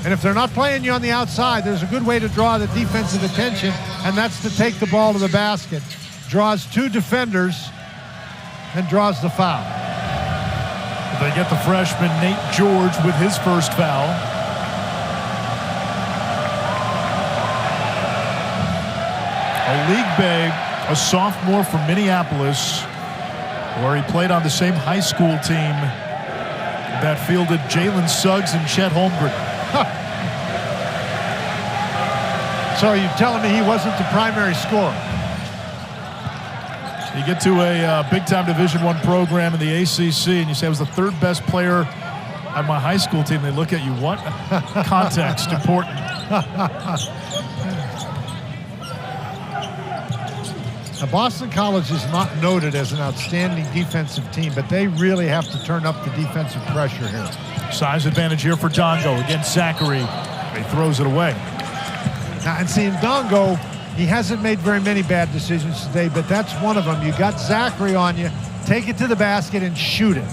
And if they're not playing you on the outside, there's a good way to draw the defensive attention, and that's to take the ball to the basket. Draws 2 defenders and draws the foul. They get the freshman Nate George with his first foul. Baye, a sophomore from Minneapolis, where he played on the same high school team that fielded Jalen Suggs and Chet Holmgren. So you're telling me he wasn't the primary scorer? You get to a big-time Division I program in the ACC, and you say I was the 3rd best player on my high school team. They look at you, what? Context, important. Now, Boston College is not noted as an outstanding defensive team, but they really have to turn up the defensive pressure here. Size advantage here for Ndongo against Zachary. He throws it away. Now, and seeing Ndongo, he hasn't made very many bad decisions today, but that's one of them. You got Zachary on you. Take it to the basket and shoot it.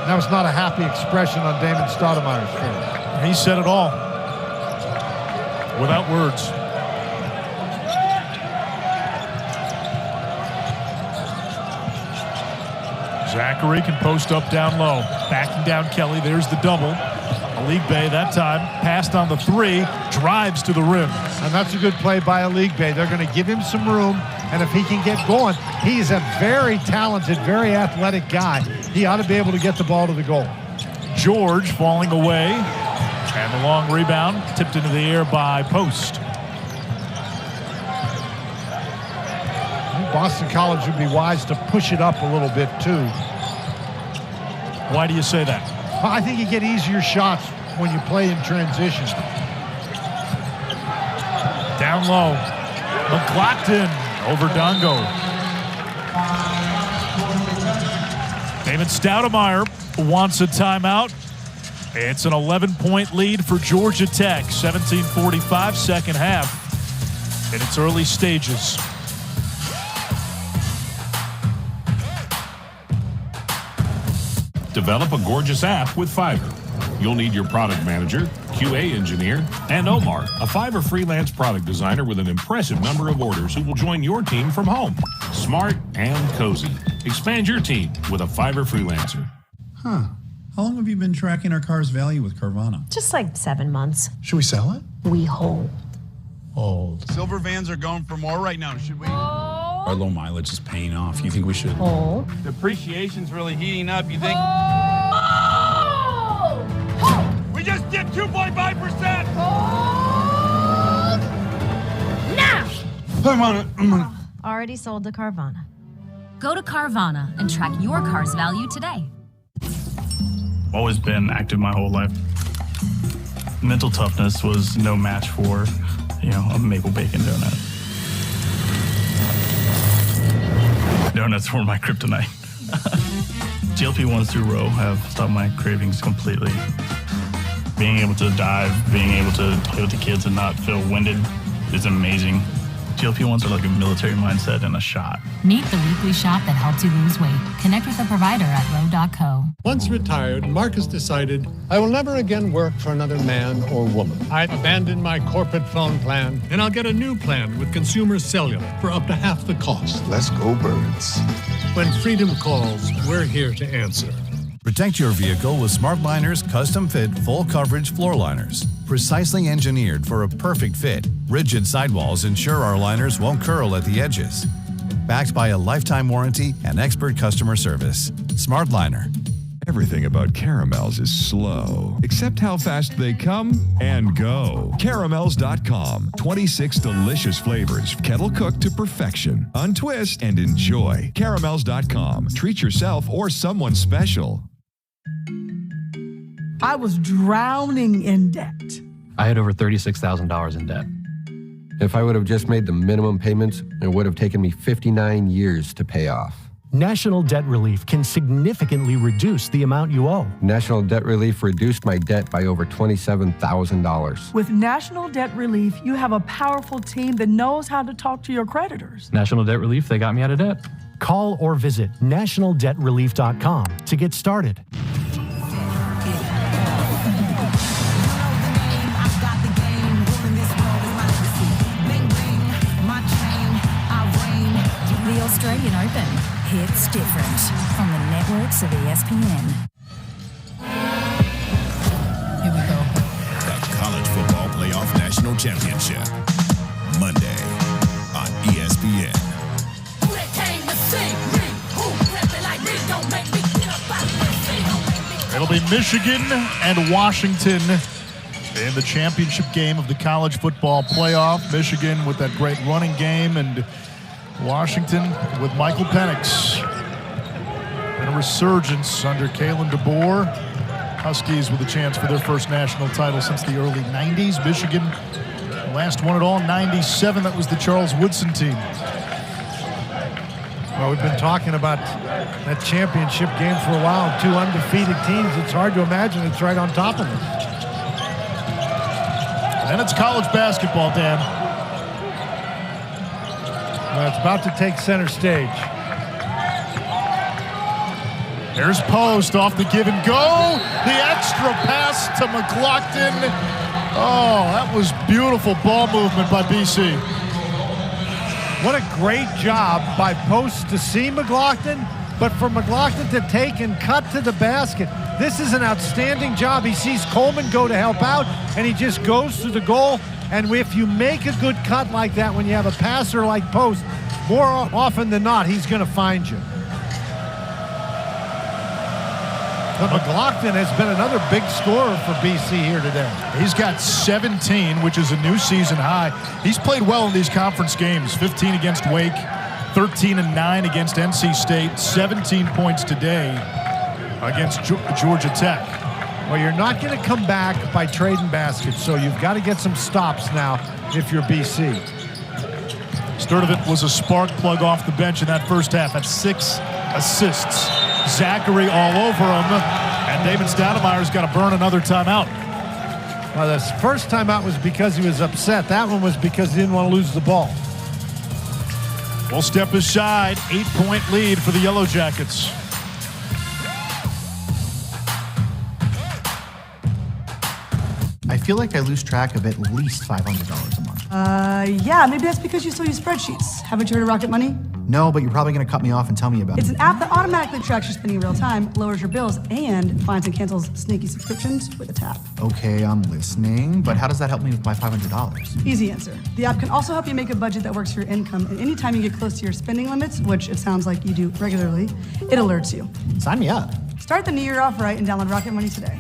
That was not a happy expression on Damon Stoudemire's face. He said it all. Without words. Zachary can post up down low. Backing down Kelly. There's the double. Baye that time passed on the 3, drives to the rim. And that's a good play by Baye. They're going to give him some room, and if he can get going, he's a very talented, very athletic guy. He ought to be able to get the ball to the goal. George falling away, and the long rebound tipped into the air by Post. Boston College would be wise to push it up a little bit, too. Why do you say that? Well, I think you get easier shots when you play in transition. Down low. McGlockton over Ndongo. David Stoudemire wants a timeout. It's an 11-point lead for Georgia Tech. 17:45 second half in its early stages. Develop a gorgeous app with Fiverr. You'll need your product manager, QA engineer, and Omar, a Fiverr freelance product designer with an impressive number of orders who will join your team from home. Smart and cozy. Expand your team with a Fiverr freelancer. Huh. How long have you been tracking our car's value with Carvana? Just like 7 months. Should we sell it? We hold. Hold. Silver vans are going for more right now. Should we? Our low mileage is paying off. You think we should? Hold. Depreciation's really heating up. You think? Hold. We just did 2.5%. Hold. Now. Carvana. Already sold to Carvana. Go to Carvana and track your car's value today. Always been active my whole life. Mental toughness was no match for, a maple bacon donut. Donuts were my kryptonite. GLP-1s through row have stopped my cravings completely. Being able to dive, being able to play with the kids and not feel winded is amazing. GLP-1s are like a military mindset and a shot. Meet the weekly shot that helps you lose weight. Connect with a provider at row.co. Once retired, Marcus decided, I will never again work for another man or woman. I abandoned my corporate phone plan, and I'll get a new plan with Consumer Cellular for up to half the cost. Let's go, birds. When freedom calls, we're here to answer. Protect your vehicle with SmartLiner's custom-fit full-coverage floor liners. Precisely engineered for a perfect fit, rigid sidewalls ensure our liners won't curl at the edges. Backed by a lifetime warranty and expert customer service. SmartLiner. Everything about caramels is slow, except how fast they come and go. Caramels.com. 26 delicious flavors, kettle cooked to perfection. Untwist and enjoy. Caramels.com. Treat yourself or someone special. I was drowning in debt. I had over $36,000 in debt. If I would have just made the minimum payments, it would have taken me 59 years to pay off. National Debt Relief can significantly reduce the amount you owe. National Debt Relief reduced my debt by over $27,000. With National Debt Relief, you have a powerful team that knows how to talk to your creditors. National Debt Relief, they got me out of debt. Call or visit nationaldebtrelief.com to get started. The Australian Open hits different on the networks of ESPN. Here we go. The College Football Playoff National Championship. Monday on ESPN. It'll be Michigan and Washington in the championship game of the College Football Playoff. Michigan with that great running game, and Washington with Michael Penix. And a resurgence under Kalen DeBoer. Huskies with a chance for their first national title since the early 90s. Michigan last won it all in 97. That was the Charles Woodson team. Well, we've been talking about that championship game for a while. Two undefeated teams. It's hard to imagine it's right on top of us. And it's college basketball, Dan. Well, it's about to take center stage. Here's Post off the give and go. The extra pass to McGlockton. Oh, that was beautiful ball movement by BC. What a great job by Post to see McGlockton, but for McGlockton to take and cut to the basket. This is an outstanding job. He sees Coleman go to help out, and he just goes to the goal. And if you make a good cut like that when you have a passer like Post, more often than not, he's going to find you. But McGlockton has been another big scorer for BC here today. He's got 17, which is a new season high. He's played well in these conference games. 15 against Wake, 13-9 against NC State, 17 points today against Georgia Tech. Well, you're not going to come back by trading baskets, so you've got to get some stops now if you're BC. Sturdivant was a spark plug off the bench in that first half at 6 assists. Zachary all over him, and David Stoudemire's got to burn another timeout. Well, the first timeout was because he was upset. That one was because he didn't want to lose the ball. We'll step aside. 8-point lead for the Yellow Jackets. I feel like I lose track of at least $500 a month. Yeah, maybe that's because you still use spreadsheets. Haven't you heard of Rocket Money? No, but you're probably going to cut me off and tell me about it. It's an app that automatically tracks your spending in real time, lowers your bills, and finds and cancels sneaky subscriptions with a tap. Okay, I'm listening, but how does that help me with my $500? Easy answer. The app can also help you make a budget that works for your income, and anytime you get close to your spending limits, which it sounds like you do regularly, it alerts you. Sign me up. Start the new year off right and download Rocket Money today.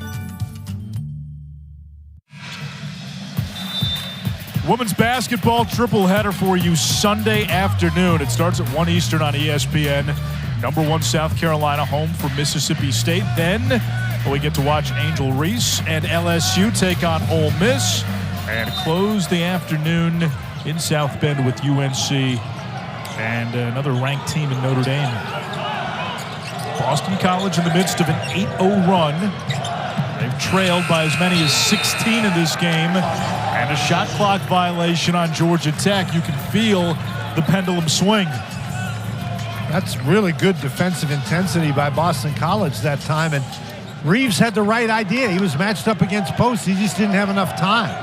Women's basketball triple header for you Sunday afternoon. It starts at 1 Eastern on ESPN. Number 1 South Carolina home for Mississippi State. Then we get to watch Angel Reese and LSU take on Ole Miss and close the afternoon in South Bend with UNC and another ranked team in Notre Dame. Boston College in the midst of an 8-0 run. They've trailed by as many as 16 in this game. And a shot clock violation on Georgia Tech. You can feel the pendulum swing. That's really good defensive intensity by Boston College that time. And Reeves had the right idea. He was matched up against posts. He just didn't have enough time.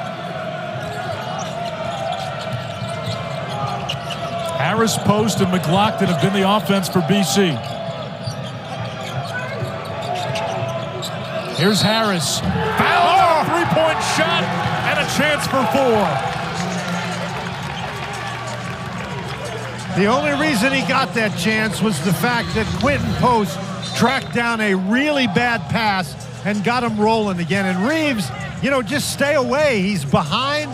Harris, Post, and McGlockton have been the offense for BC. Here's Harris. Foul! Three-point shot and a chance for 4. The only reason he got that chance was the fact that Quentin Post tracked down a really bad pass and got him rolling again. And Reeves, just stay away. He's behind.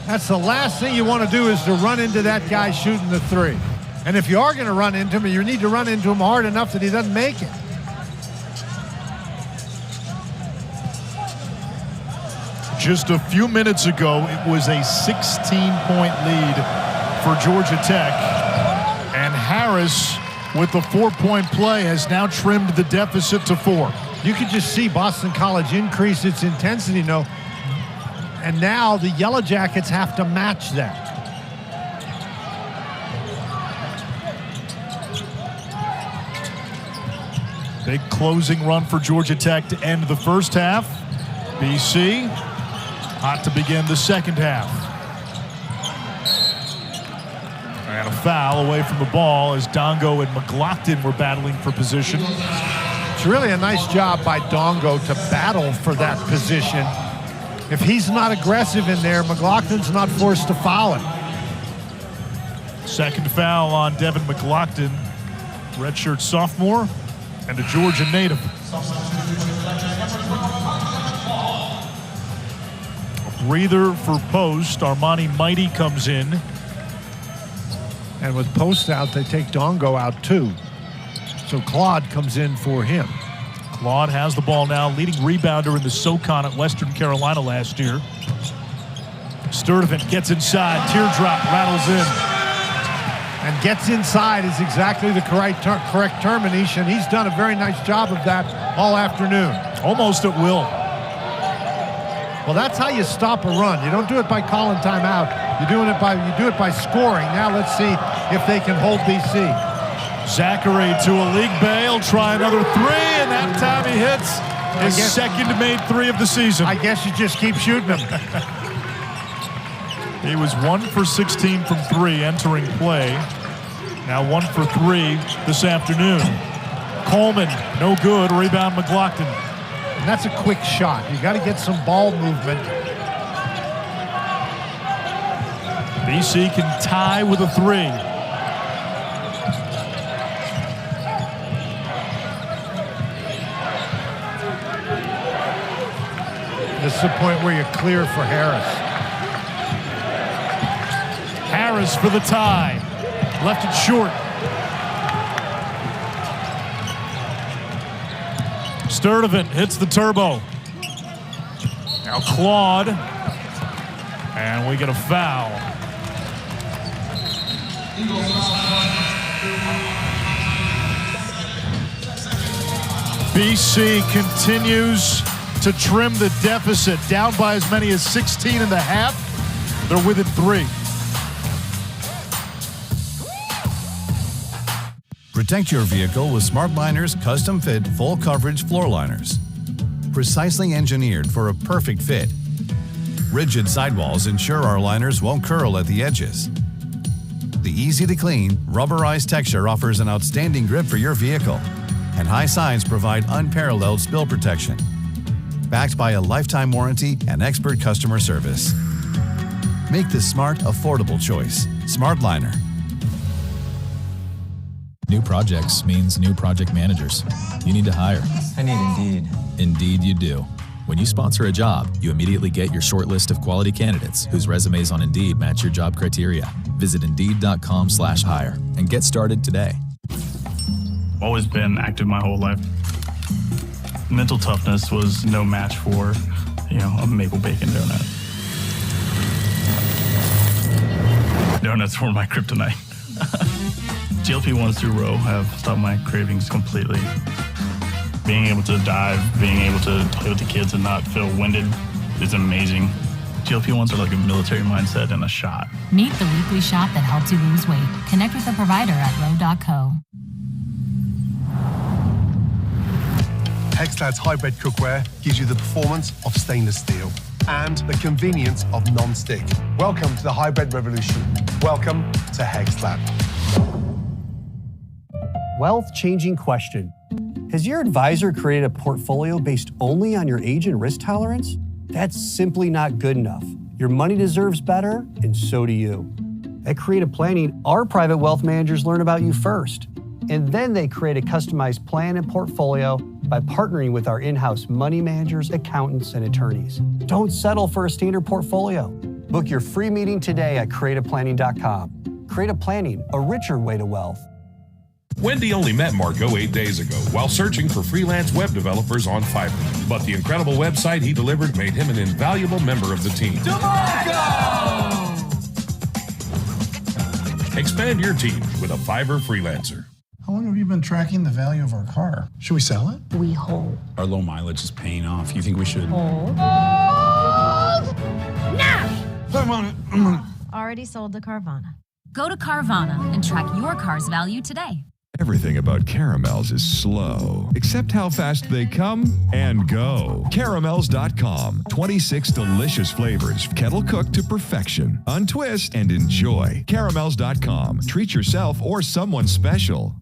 That's the last thing you want to do is to run into that guy shooting the three. And if you are going to run into him, you need to run into him hard enough that he doesn't make it. Just a few minutes ago, it was a 16-point lead for Georgia Tech. And Harris, with the 4-point play, has now trimmed the deficit to 4. You could just see Boston College increase its intensity, and now the Yellow Jackets have to match that. Big closing run for Georgia Tech to end the first half. BC hot to begin the second half. And a foul away from the ball as Ndongo and McGlockton were battling for position. It's really a nice job by Ndongo to battle for that position. If he's not aggressive in there, McGlockton's not forced to foul him. Second foul on Devin McGlockton, redshirt sophomore and a Georgia native. Breather for Post. Armani Mighty comes in. And with Post out, they take Ndongo out too. So Claude comes in for him. Claude has the ball now, leading rebounder in the SoCon at Western Carolina last year. Sturdivant gets inside, teardrop rattles in. And gets inside is exactly the correct term, Anish, and he's done a very nice job of that all afternoon. Almost at will. Well, that's how you stop a run. You don't do it by calling timeout. You do it by scoring. Now let's see if they can hold BC. Zachary to a league bail, try another three, and that time he hits his second made three of the season. I guess you just keep shooting him. He was 1 for 16 from 3 entering play. Now 1 for 3 this afternoon. Coleman, no good. Rebound McGlockton. And that's a quick shot. You got to get some ball movement. BC can tie with a 3. This is the point where you're clear for Harris. Harris for the tie. Left it short. Sturdivant hits the turbo. Now Claude. And we get a foul. BC continues to trim the deficit, down by as many as 16 and a half. They're within 3. Protect your vehicle with SmartLiner's custom-fit full-coverage floor liners. Precisely engineered for a perfect fit. Rigid sidewalls ensure our liners won't curl at the edges. The easy-to-clean, rubberized texture offers an outstanding grip for your vehicle, and high sides provide unparalleled spill protection. Backed by a lifetime warranty and expert customer service. Make the smart, affordable choice. SmartLiner. New projects means new project managers. You need to hire. I need Indeed. Indeed you do. When you sponsor a job, you immediately get your short list of quality candidates whose resumes on Indeed match your job criteria. Visit Indeed.com/hire and get started today. Always been active my whole life. Mental toughness was no match for, a maple bacon donut. Donuts were my kryptonite. GLP-1s through row have stopped my cravings completely. Being able to dive, being able to play with the kids and not feel winded is amazing. GLP-1s are like a military mindset and a shot. Meet the weekly shot that helps you lose weight. Connect with a provider at row.co. Hexlad's hybrid cookware gives you the performance of stainless steel and the convenience of non-stick. Welcome to the hybrid revolution. Welcome to Hexlad. Wealth-changing question. Has your advisor created a portfolio based only on your age and risk tolerance? That's simply not good enough. Your money deserves better, and so do you. At Creative Planning, our private wealth managers learn about you first, and then they create a customized plan and portfolio by partnering with our in-house money managers, accountants, and attorneys. Don't settle for a standard portfolio. Book your free meeting today at creativeplanning.com. Creative Planning, a richer way to wealth. Wendy only met Marco 8 days ago while searching for freelance web developers on Fiverr. But the incredible website he delivered made him an invaluable member of the team. DeMarco! Expand your team with a Fiverr freelancer. How long have you been tracking the value of our car? Should we sell it? We hold. Our low mileage is paying off. You think we should? Hold. Now! I'm on it. Already sold to Carvana. Go to Carvana and track your car's value today. Everything about caramels is slow, except how fast they come and go. Caramels.com. 26 delicious flavors, kettle cooked to perfection. Untwist and enjoy. Caramels.com. Treat yourself or someone special.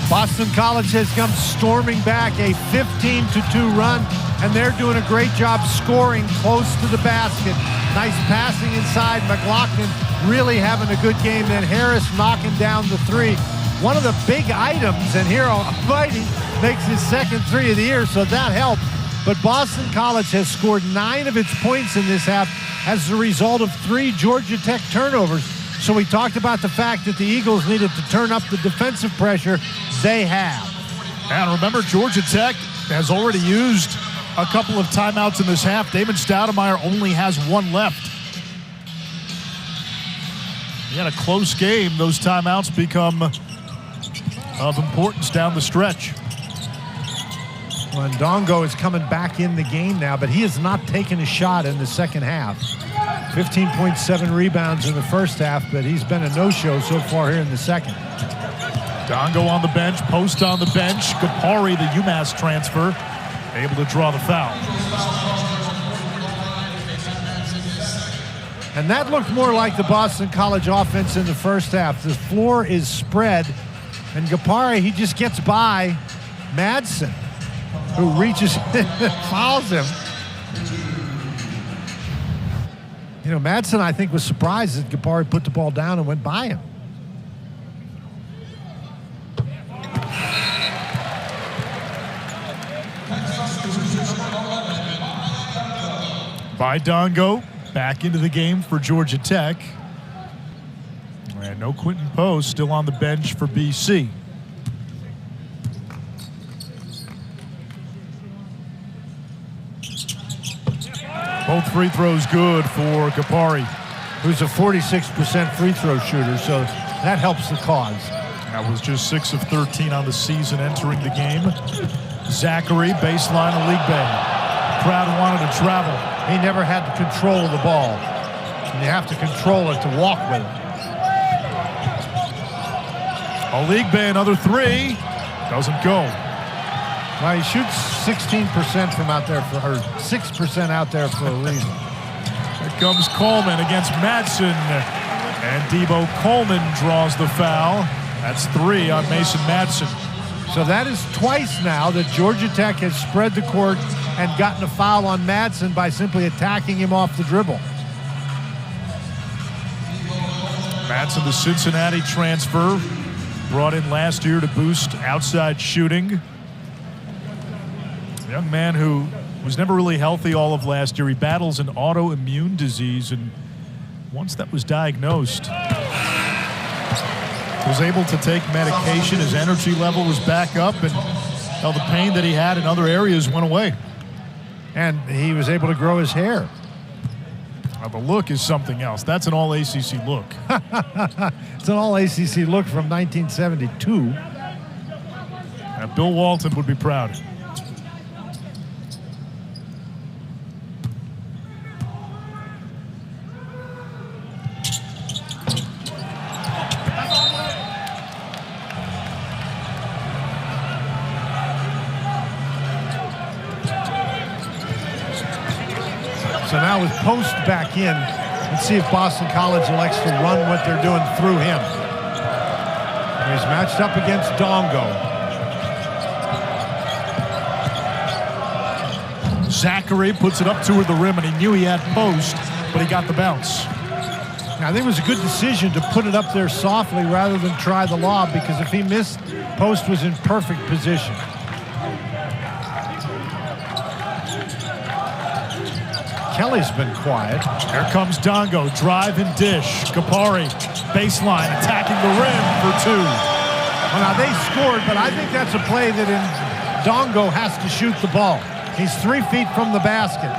Boston College has come storming back, a 15-2 run, and they're doing a great job scoring close to the basket. Nice passing inside. McGlockton really having a good game. Then Harris knocking down the three. One of the big items, and here Almighty makes his second three of the year, so that helped. But Boston College has scored 9 of its points in this half as a result of 3 Georgia Tech turnovers. So we talked about the fact that the Eagles needed to turn up the defensive pressure. They have. And remember, Georgia Tech has already used a couple of timeouts in this half. Damon Stoudemire only has 1 left. He had a close game. Those timeouts become of importance down the stretch. Well, Ndongo is coming back in the game now, but he has not taken a shot in the second half. 15.7 rebounds in the first half, but he's been a no-show so far here in the second. Ndongo on the bench, Post on the bench. Gapari, the UMass transfer, able to draw the foul. And that looked more like the Boston College offense in the first half. The floor is spread, and Gapari, he just gets by Madsen, who reaches fouls him. You know, Madsen, I think, was surprised that Gapari put the ball down and went by him. Baye Ndongo back into the game for Georgia Tech. And no Quinton Post, still on the bench for BC. Both free throws good for Kapari, who's a 46% free throw shooter, so that helps the cause. That was just 6 of 13 on the season entering the game. Zachary, baseline of League Bay. Crowd wanted to travel. He never had the control of the ball. And you have to control it to walk with it. League Bay, another three. Doesn't go. Well, he shoots 16% from out there, or 6% out there for a reason. Here comes Coleman against Madsen. And Debo Coleman draws the foul. That's 3 on Mason Madsen. So that is twice now that Georgia Tech has spread the court and gotten a foul on Madsen by simply attacking him off the dribble. Madsen, the Cincinnati transfer, brought in last year to boost outside shooting. A young man who was never really healthy all of last year. He battles an autoimmune disease, and once that was diagnosed, was able to take medication. His energy level was back up, and the pain that he had in other areas went away. And he was able to grow his hair. The look is something else. That's an all-ACC look. It's an all-ACC look from 1972. Bill Walton would be proud. So now with Post back in, let's see if Boston College elects to run what they're doing through him. He's matched up against Ndongo. Zachary puts it up toward the rim, and he knew he had Post, but he got the bounce. Now, I think it was a good decision to put it up there softly rather than try the lob, because if he missed, Post was in perfect position. Kelly's been quiet. Here comes Ndongo, drive and dish. Kapari, baseline, attacking the rim for 2. Well, now they scored, but I think that's a play that Ndongo has to shoot the ball. He's 3 feet from the basket.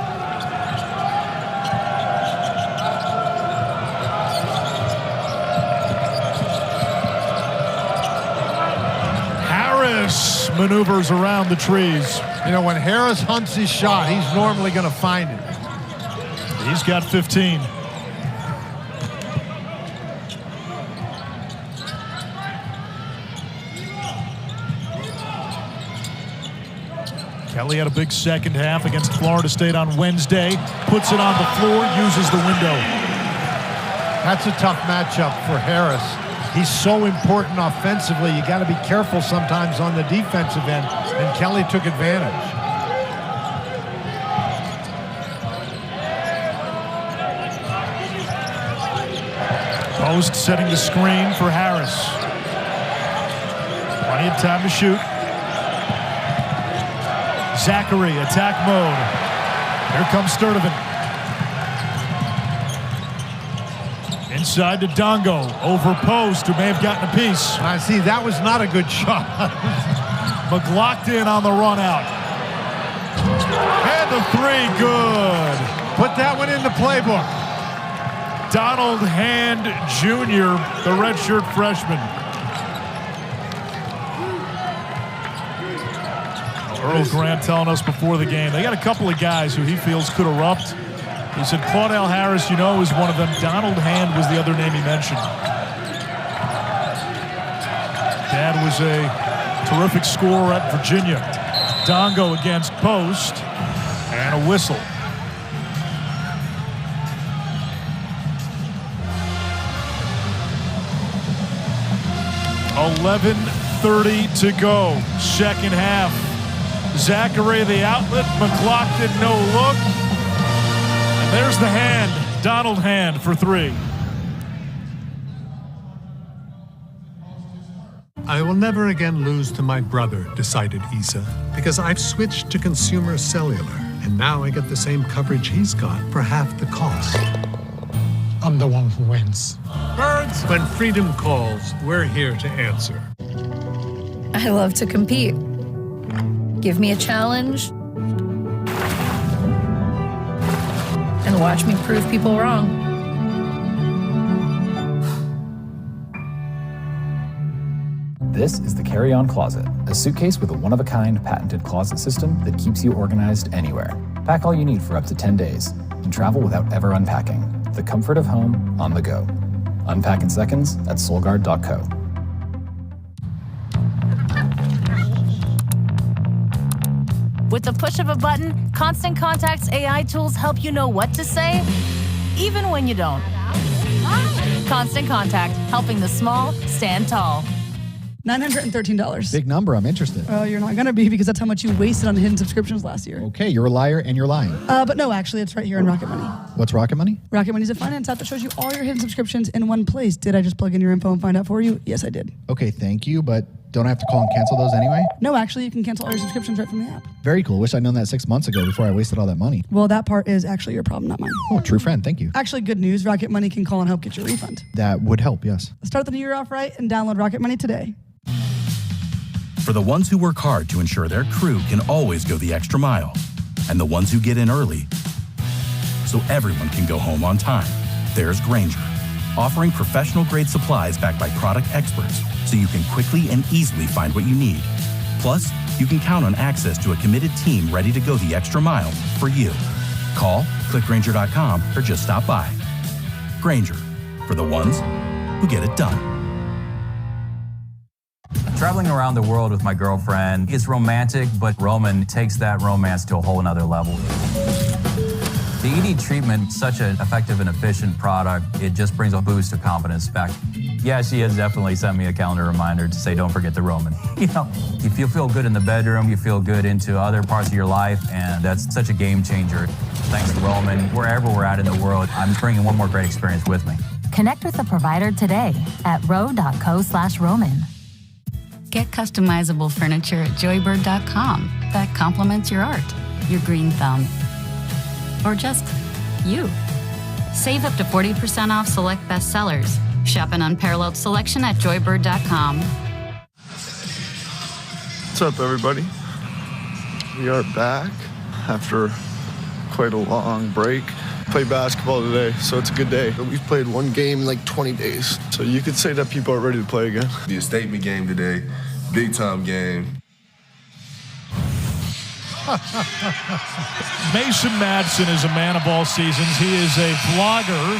Harris maneuvers around the trees. You know, when Harris hunts his shot, he's normally going to find it. He's got 15. Kelly had a big second half against Florida State on Wednesday. Puts it on the floor, uses the window. That's a tough matchup for Harris. He's so important offensively. You got to be careful sometimes on the defensive end, and Kelly took advantage. Post setting the screen for Harris. Plenty of time to shoot. Zachary, attack mode. Here comes Sturdivant. Inside to Ndongo, over Post, who may have gotten a piece. I see, that was not a good shot. McGlockton on the run out. And the 3, good. Put that one in the playbook. Donald Hand Jr., the redshirt freshman. Earl Grant telling us before the game, they got a couple of guys who he feels could erupt. He said Claudell Harris, you know, is one of them. Donald Hand was the other name he mentioned. Dad was a terrific scorer at Virginia. Ndongo against Post, and a whistle. .11:30 to go, second half. Zachary the outlet, McGlockton no look. And there's the hand, Donald Hand for 3. I will never again lose to my brother, decided Isa, because I've switched to consumer cellular, and now I get the same coverage he's got for half the cost. I'm the one who wins. Birds, when freedom calls, we're here to answer. I love to compete. Give me a challenge and watch me prove people wrong. This is the Carry On Closet, a suitcase with a one-of-a-kind patented closet system that keeps you organized anywhere. Pack all you need for up to 10 days and travel without ever unpacking. The comfort of home on the go. Unpack in seconds at soulguard.co. With the push of a button, Constant Contact's AI tools help you know what to say, even when you don't. Constant Contact, helping the small stand tall. $913. Big number. I'm interested. You're not going to be because that's how much you wasted on hidden subscriptions last year. Okay, you're a liar and you're lying. But no, actually, it's right here in Rocket Money. What's Rocket Money? Rocket Money is a finance app that shows you all your hidden subscriptions in one place. Did I just plug in your info and find out for you? Yes, I did. Okay, thank you, but don't I have to call and cancel those anyway? No, actually, you can cancel all your subscriptions right from the app. Very cool. Wish I'd known that 6 months ago before I wasted all that money. Well, that part is actually your problem, not mine. Oh, true friend. Thank you. Actually, good news. Rocket Money can call and help get your refund. That would help, yes. Start the new year off right and download Rocket Money today. For the ones who work hard to ensure their crew can always go the extra mile, and the ones who get in early so everyone can go home on time, there's Grainger, offering professional-grade supplies backed by product experts so you can quickly and easily find what you need. Plus, you can count on access to a committed team ready to go the extra mile for you. Call, click Grainger.com, or just stop by. Grainger, for the ones who get it done. Traveling around the world with my girlfriend is romantic, but Roman takes that romance to a whole nother level. The ED treatment, such an effective and efficient product, it just brings a boost of confidence back. Yeah, she has definitely sent me a calendar reminder to say, don't forget the Roman. You know, if you feel good in the bedroom, you feel good into other parts of your life, and that's such a game changer. Thanks to Roman, wherever we're at in the world, I'm bringing one more great experience with me. Connect with a provider today at ro.co/Roman. Get customizable furniture at joybird.com that complements your art, your green thumb, or just you. Save up to 40% off select bestsellers. Shop an unparalleled selection at joybird.com. What's up, everybody? We are back after quite a long break. Played basketball today, so it's a good day. We've played one game in like 20 days, so you could say that people are ready to play again. Be a statement game today, big time game. Mason Madsen is a man of all seasons. He is a blogger,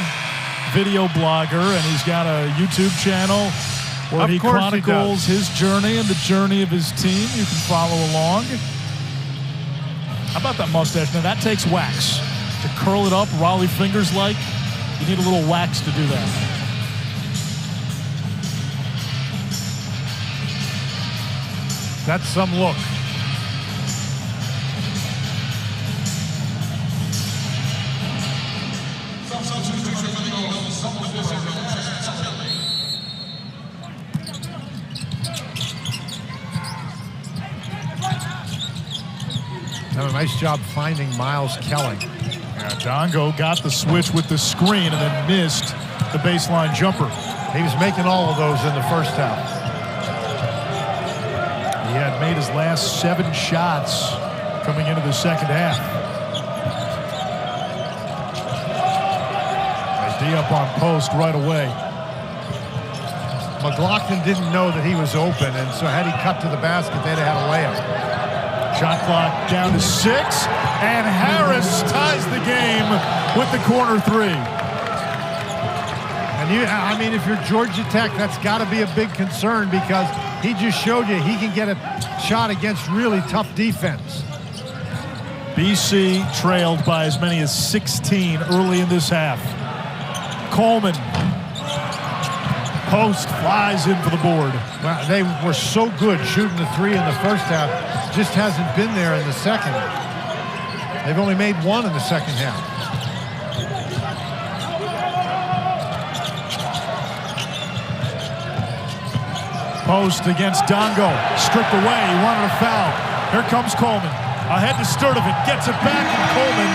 video blogger, and he's got a YouTube channel where he chronicles his journey and the journey of his team. You can follow along. How about that mustache? Now, that takes wax. To curl it up, Raleigh fingers like, you need a little wax to do that. That's some look. Done a nice job finding Miles Kelly. Ndongo got the switch with the screen and then missed the baseline jumper. He was making all of those in the first half. He had made his last 7 shots coming into the second half. D up on post right away. McGlockton didn't know that he was open, and so had he cut to the basket, they'd have had a layup. Shot clock down to 6, and Harris ties the game with the corner 3. And I mean, if you're Georgia Tech, that's got to be a big concern because he just showed you he can get a shot against really tough defense. BC trailed by as many as 16 early in this half. Coleman. Post flies in for the board. Well, they were so good shooting the 3 in the first half. Just hasn't been there in the second. They've only made 1 in the second half. Post against Ndongo. Stripped away. He wanted a foul. Here comes Coleman. Ahead to Sturdivant. Gets it back, and Coleman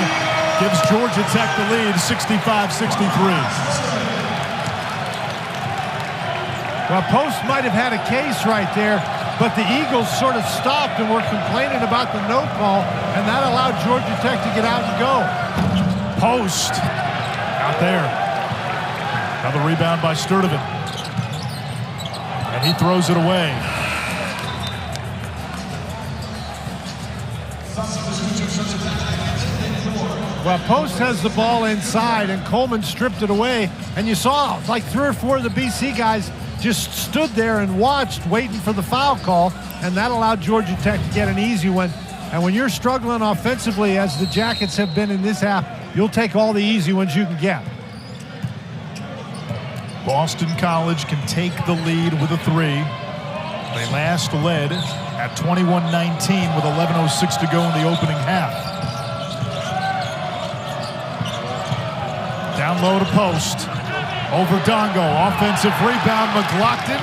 gives Georgia Tech the lead, 65-63. Well, Post might have had a case right there, but the Eagles sort of stopped and were complaining about the no call, and that allowed Georgia Tech to get out and go. Post out there. Another rebound by Sturdivant. And he throws it away. Well, Post has the ball inside, and Coleman stripped it away. And you saw like 3 or 4 of the BC guys just stood there and watched, waiting for the foul call, and that allowed Georgia Tech to get an easy one. And when you're struggling offensively, as the Jackets have been in this half, you'll take all the easy ones you can get. Boston College can take the lead with a 3. They last led at 21-19 with 11:06 to go in the opening half. Down low to Post. Over Ndongo. Offensive rebound, McGlockton.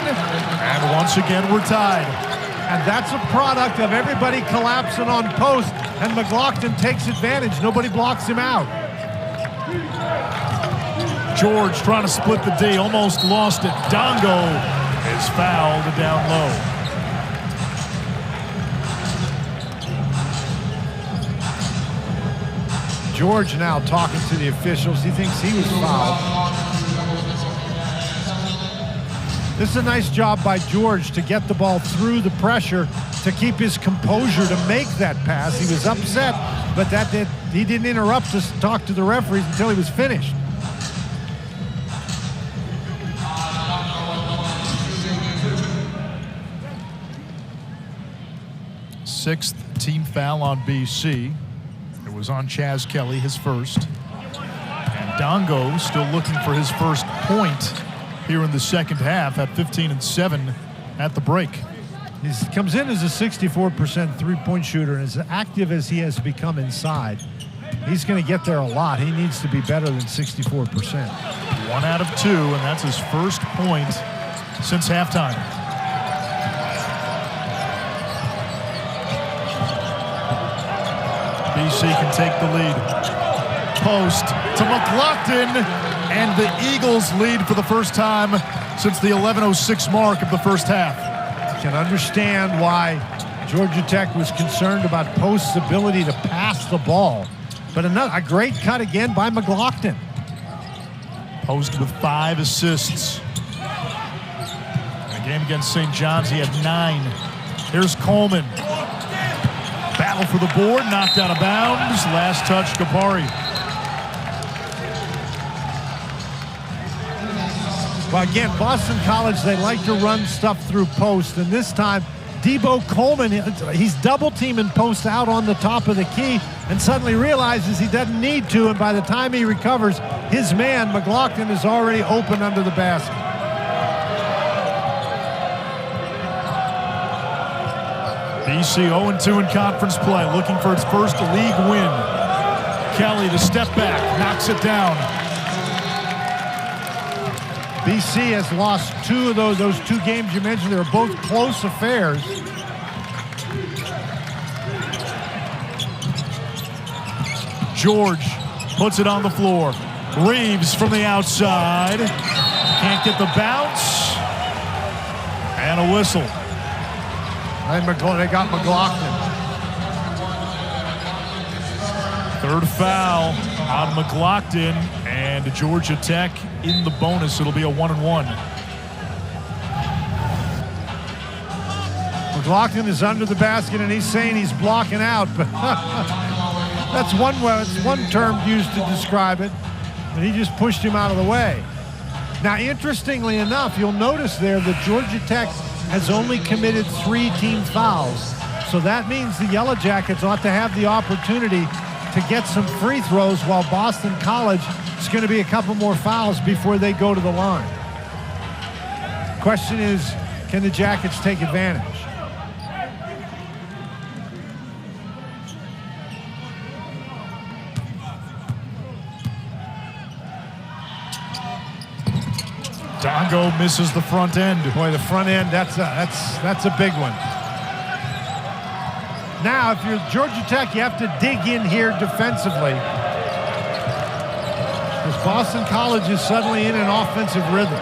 And once again, we're tied. And that's a product of everybody collapsing on Post, and McGlockton takes advantage. Nobody blocks him out. George trying to split the D, almost lost it. Ndongo is fouled down low. George now talking to the officials. He thinks he was fouled. This is a nice job by George to get the ball through the pressure, to keep his composure, to make that pass. He was upset, but he didn't interrupt to talk to the referees until he was finished. Sixth team foul on BC. It was on Chaz Kelly, his first. And Ndongo still looking for his first point here in the second half at 15-7 at the break. He comes in as a 64% three-point shooter, and as active as he has become inside, he's going to get there a lot. He needs to be better than 64%. 1 out of 2, and that's his first point since halftime. BC can take the lead. Post to McGlockton, and the Eagles lead for the first time since the 11:06 mark of the first half. You can understand why Georgia Tech was concerned about Post's ability to pass the ball. But a great cut again by McGlockton. Post with 5 assists. In a game against St. John's, he had 9. Here's Coleman. Battle for the board, knocked out of bounds. Last touch, Kapari. Well, again, Boston College, they like to run stuff through Post, and this time, Debo Coleman, he's double-teaming Post out on the top of the key and suddenly realizes he doesn't need to, and by the time he recovers, his man, McGlockton, is already open under the basket. BC 0-2 in conference play, looking for its first league win. Kelly, the step back, knocks it down. BC has lost 2 of those 2 games you mentioned. They were both close affairs. George puts it on the floor. Reeves from the outside. Can't get the bounce. And a whistle. And they got McGlockton. Third foul on McGlockton, and Georgia Tech in the bonus. It'll be a 1-and-1. McGlockton is under the basket, and he's saying he's blocking out, but that's one term used to describe it, and he just pushed him out of the way. Now, interestingly enough, you'll notice there that Georgia Tech has only committed 3 team fouls, so that means the Yellow Jackets ought to have the opportunity to get some free throws, while Boston College is going to be a couple more fouls before they go to the line. Question is, can the Jackets take advantage? Ndongo misses the front end. Boy, the front end, that's a big one. Now, if you're Georgia Tech, you have to dig in here defensively. Because Boston College is suddenly in an offensive rhythm.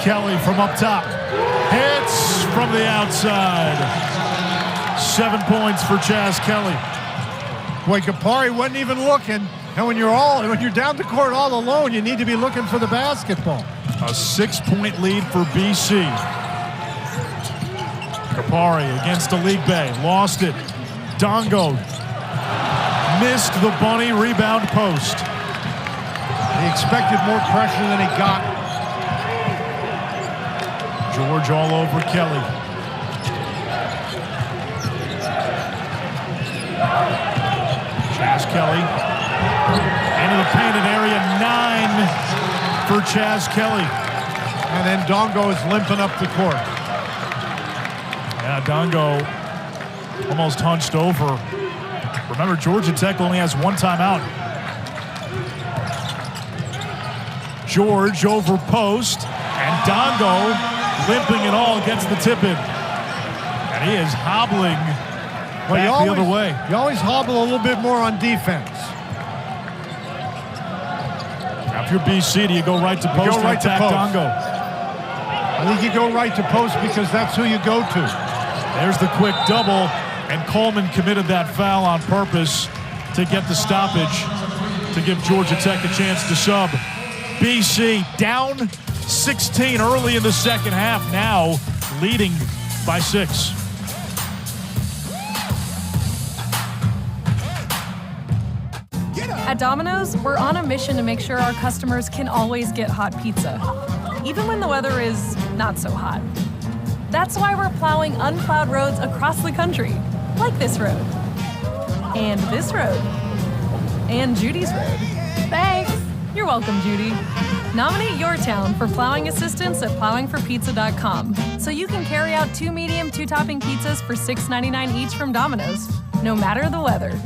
Kelly from up top. Hits from the outside. 7 points for Chaz Kelly. Boy, Kapari wasn't even looking. And when you're down the court all alone, you need to be looking for the basketball. A 6-point lead for BC. Kapari against Baye. Lost it. Ndongo missed the bunny. Rebound post. He expected more pressure than he got. George all over Kelly. Chaz Kelly into the painted area. 9 for Chaz Kelly. And then Ndongo is limping up the court. Yeah, Ndongo almost hunched over. Remember, Georgia Tech only has 1 timeout. George over post, and Ndongo limping it all gets the tip in. And he is hobbling back the other way. You always hobble a little bit more on defense. Now, if you're BC, do you go right to post or attack Ndongo? I think you go right to post because that's who you go to. There's the quick double, and Coleman committed that foul on purpose to get the stoppage to give Georgia Tech a chance to sub. BC down 16 early in the second half, now leading by 6. At Domino's, we're on a mission to make sure our customers can always get hot pizza, even when the weather is not so hot. That's why we're plowing unplowed roads across the country, like this road, and this road, and Judy's road. Thanks. You're welcome, Judy. Nominate your town for plowing assistance at plowingforpizza.com so you can carry out 2 medium, 2-topping pizzas for $6.99 each from Domino's, no matter the weather.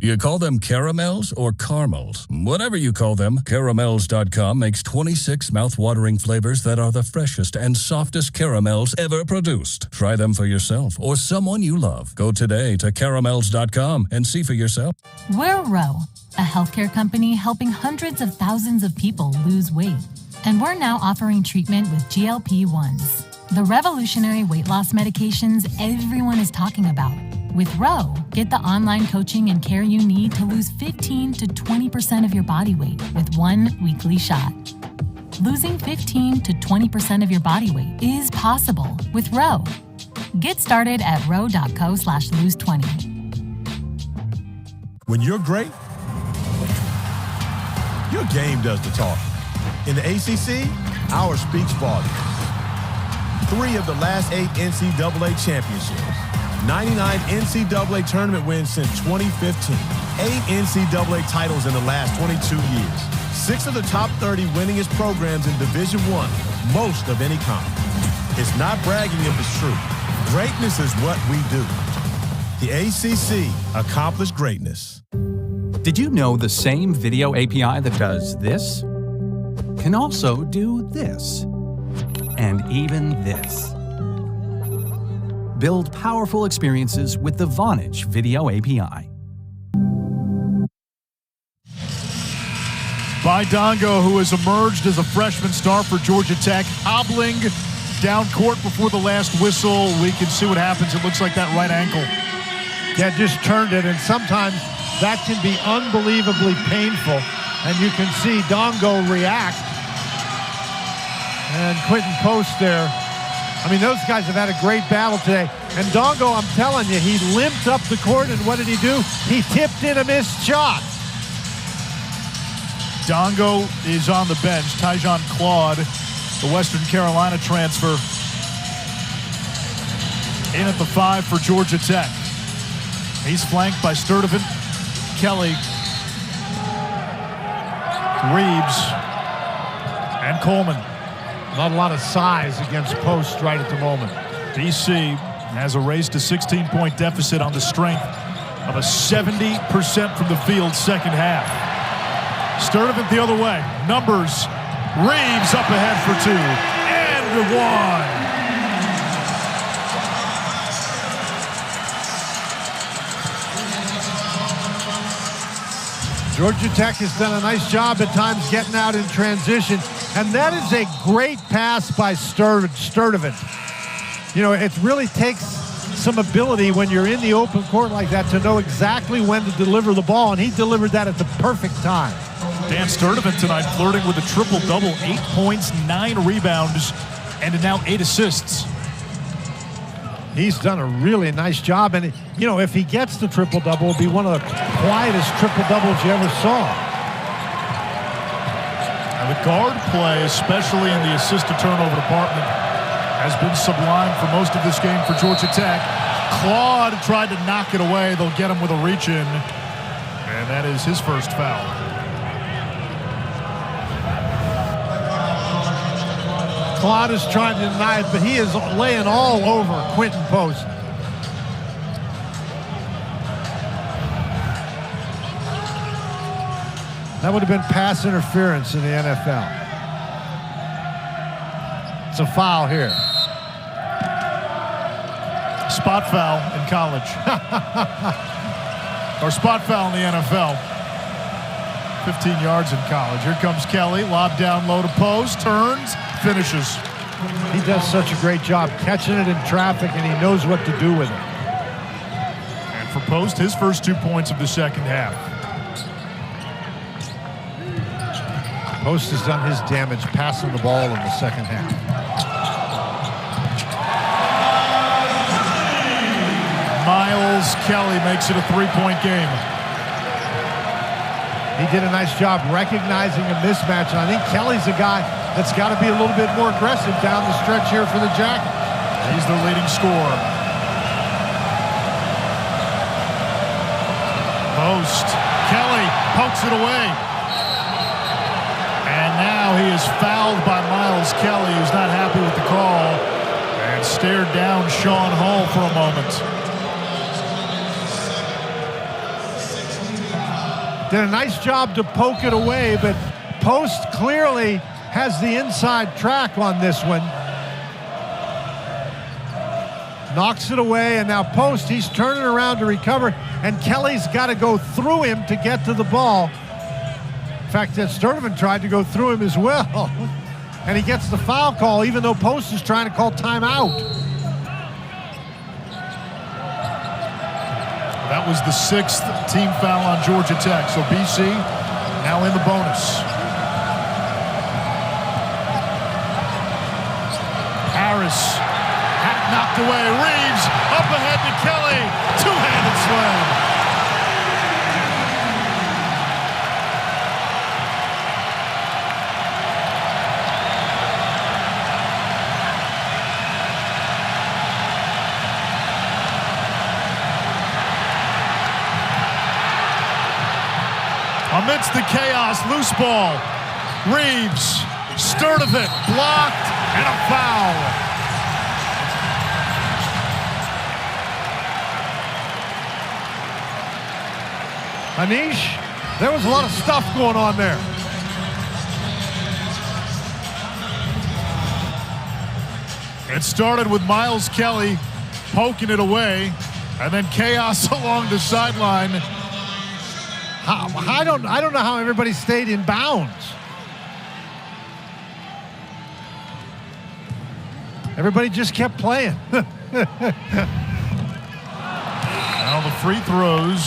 You call them caramels or caramels? Whatever you call them, caramels.com makes 26 mouth-watering flavors that are the freshest and softest caramels ever produced. Try them for yourself or someone you love. Go today to caramels.com and see for yourself. We're Row, a healthcare company helping hundreds of thousands of people lose weight. And we're now offering treatment with GLP-1s, the revolutionary weight loss medications everyone is talking about. With Row, get the online coaching and care you need to lose 15 to 20% of your body weight with 1 weekly shot. Losing 15 to 20% of your body weight is possible with Row. Get started at row.co/lose20. When you're great, your game does the talking. In the ACC, ours speaks volumes. 3 of the last 8 NCAA championships. 99 NCAA tournament wins since 2015. 8 NCAA titles in the last 22 years. 6 of the top 30 winningest programs in Division I, most of any conference. It's not bragging if it's true. Greatness is what we do. The ACC accomplished greatness. Did you know the same video API that does this can also do this and even this? Build powerful experiences with the Vonage Video API. Baye Ndongo, who has emerged as a freshman star for Georgia Tech, hobbling down court before the last whistle. We can see what happens. It looks like that right ankle. Yeah, just turned it, and sometimes that can be unbelievably painful. And you can see Ndongo react. And Quentin Post there. I mean, those guys have had a great battle today. And Ndongo, I'm telling you, he limped up the court, and what did he do? He tipped in a missed shot. Ndongo is on the bench. Tyjon Claude, the Western Carolina transfer, in at the 5 for Georgia Tech. He's flanked by Sturdivant, Kelly, Reeves, and Coleman. Not a lot of size against Post right at the moment. BC has erased a 16-point deficit on the strength of a 70% from the field second half. Sturdivant the other way. Numbers. Reeves up ahead for 2. And 1. Georgia Tech has done a nice job at times getting out in transition, and that is a great pass by Sturdivant. You know, it really takes some ability when you're in the open court like that to know exactly when to deliver the ball, and he delivered that at the perfect time. Dan Sturdivant tonight flirting with a triple-double, 8 points, 9 rebounds, and now 8 assists. He's done a really nice job, and you know, if he gets the triple-double, it'll be one of the quietest triple-doubles you ever saw. And the guard play, especially in the assist-to-turnover department, has been sublime for most of this game for Georgia Tech. Claude tried to knock it away. They'll get him with a reach-in, and that is his first foul. Claude is trying to deny it, but he is laying all over Quinton Post. That would have been pass interference in the NFL. It's a foul here. Spot foul in college. Or spot foul in the NFL. 15 yards in college. Here comes Kelly. Lob down low to Post. Turns. Finishes. He does such a great job catching it in traffic, and he knows what to do with it. And for Post, his first 2 points of the second half. Post has done his damage passing the ball in the second half. Miles Kelly makes it a 3-point game. He did a nice job recognizing a mismatch, and I think Kelly's a guy that's got to be a little bit more aggressive down the stretch here for the Jackets. He's their leading scorer. Post. Kelly pokes it away. And now he is fouled by Miles Kelly, who's not happy with the call, and stared down Sean Hall for a moment. Did a nice job to poke it away, but Post clearly has the inside track on this one. Knocks it away, and now Post, he's turning around to recover, and Kelly's got to go through him to get to the ball. In fact, Sturdivant tried to go through him as well. And he gets the foul call, even though Post is trying to call timeout. That was the 6th team foul on Georgia Tech. So BC now in the bonus. Harris, knocked away. Reeves up ahead to Kelly. Two-handed slam. Amidst the chaos, loose ball. Reeves, Sturdivant, blocked, and a foul. Anish, there was a lot of stuff going on there. It started with Miles Kelly poking it away, and then chaos along the sideline. I don't know how everybody stayed in bounds. Everybody just kept playing. Now the free throws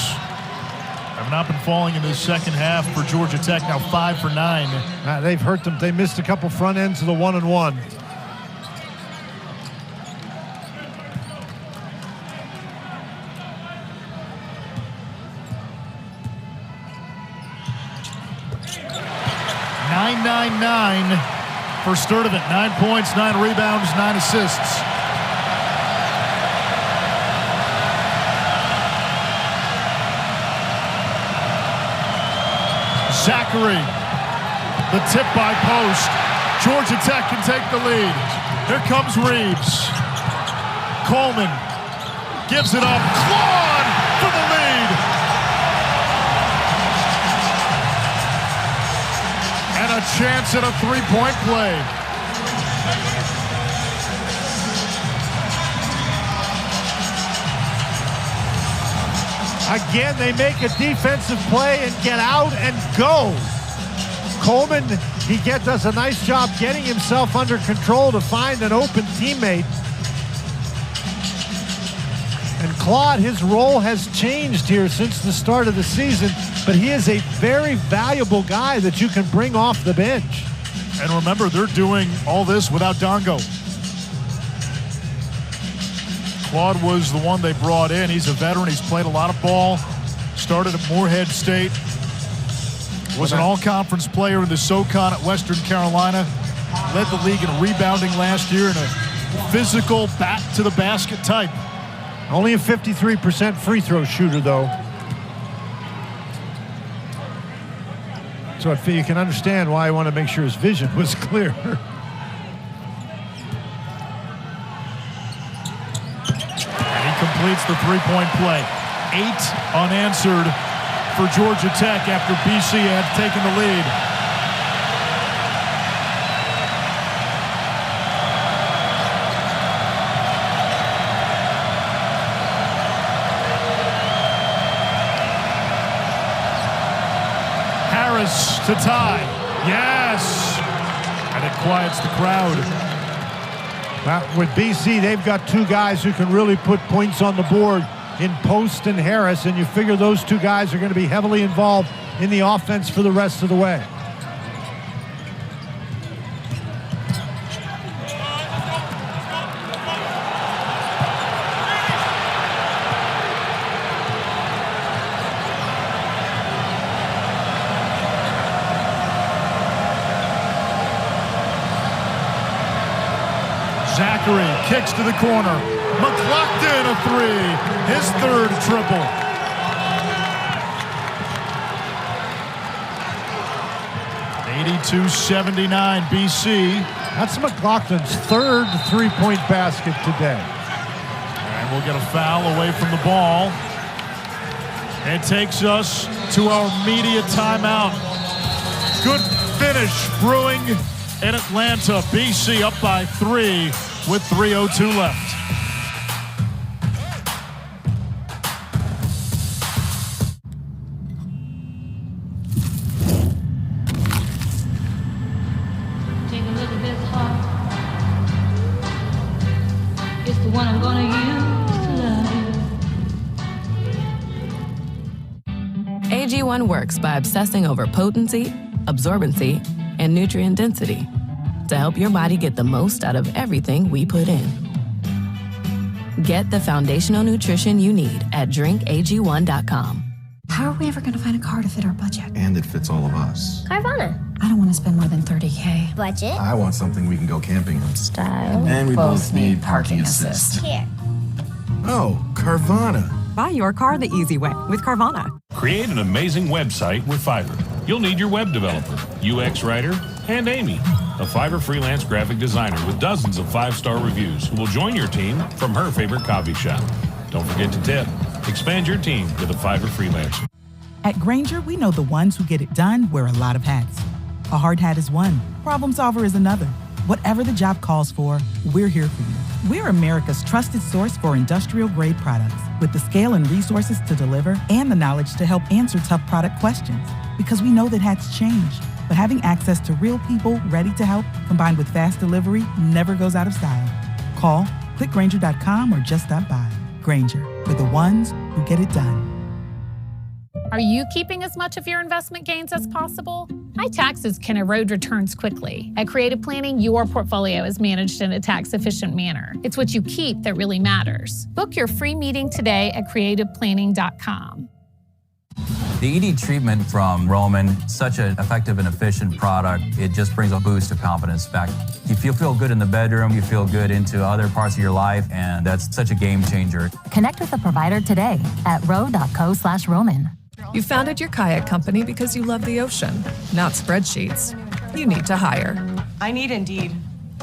have not been falling in the second half for Georgia Tech. Now 5 for 9. They've hurt them. They missed a couple front ends of the 1-and-1. For Sturdivant, 9 points, 9 rebounds, 9 assists. Zachary, the tip by Post. Georgia Tech can take the lead. Here comes Reeves. Coleman gives it up. Claude for the lead. And a chance at a three-point play. Again, they make a defensive play and get out and go. Coleman, does a nice job getting himself under control to find an open teammate. And Claude, his role has changed here since the start of the season, but he is a very valuable guy that you can bring off the bench. And remember, they're doing all this without Ndongo. Claude was the one they brought in. He's a veteran. He's played a lot of ball. Started at Morehead State. Was an all-conference player in the SoCon at Western Carolina. Led the league in rebounding last year in a physical back-to-the-basket type. Only a 53% free throw shooter, though. So you can understand why I want to make sure his vision was clear. Completes the three-point play. 8 unanswered for Georgia Tech after BC had taken the lead. Harris to tie. Yes! And it quiets the crowd. With BC, they've got two guys who can really put points on the board in Post and Harris, and you figure those two guys are going to be heavily involved in the offense for the rest of the way. Zachary kicks to the corner. McGlockton a three. His third triple. (82-79) BC. That's McGlockton's third three-point basket today. And we'll get a foul away from the ball. It takes us to our media timeout. Good finish brewing in Atlanta. BC up by 3 with 3:02 left. Take a look at this heart. It's the one I'm gonna use to love you. AG1 works by obsessing over potency, absorbency, and nutrient density to help your body get the most out of everything we put in. Get the foundational nutrition you need at drinkag1.com. How are we ever going to find a car to fit our budget? And it fits all of us. Carvana. I don't want to spend more than $30K. Budget. I want something we can go camping in. Style. And we both need parking assist. Here. Oh, Carvana. Buy your car the easy way with Carvana. Create an amazing website with Fiverr. You'll need your web developer, UX writer, and Amy, a Fiverr freelance graphic designer with dozens of 5-star reviews who will join your team from her favorite coffee shop. Don't forget to tip. Expand your team with a Fiverr freelancer. At Grainger, we know the ones who get it done wear a lot of hats. A hard hat is one. Problem solver is another. Whatever the job calls for, we're here for you. We're America's trusted source for industrial-grade products with the scale and resources to deliver and the knowledge to help answer tough product questions. Because we know that hats change, but having access to real people ready to help combined with fast delivery never goes out of style. Call, click Grainger.com or just stop by. Grainger, for the ones who get it done. Are you keeping as much of your investment gains as possible? High taxes can erode returns quickly. At Creative Planning, your portfolio is managed in a tax-efficient manner. It's what you keep that really matters. Book your free meeting today at creativeplanning.com. The ED treatment from Roman, such an effective and efficient product, it just brings a boost of confidence back. You feel good in the bedroom, you feel good into other parts of your life, and that's such a game changer. Connect with a provider today at ro.co/Roman. You founded your kayak company because you love the ocean, not spreadsheets. You need to hire. I need Indeed.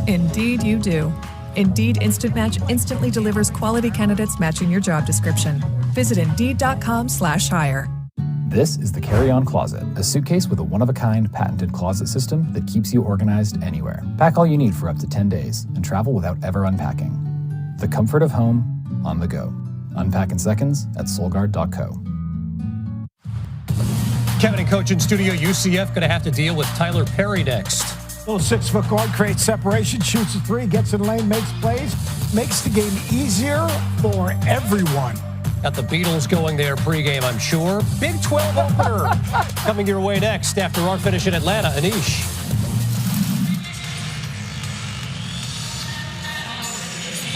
Indeed you do. Indeed Instant Match instantly delivers quality candidates matching your job description. Visit Indeed.com/hire. This is the Carry-On Closet, a suitcase with a one-of-a-kind patented closet system that keeps you organized anywhere. Pack all you need for up to 10 days and travel without ever unpacking. The comfort of home on the go. Unpack in seconds at Solgaard.co. Kevin and Coach in studio. UCF going to have to deal with Tyler Perry next. Little 6-foot guard creates separation, shoots a three, gets in lane, makes plays, makes the game easier for everyone. Got the Beatles going there pregame, I'm sure. Big 12 opener coming your way next after our finish in Atlanta. Anish.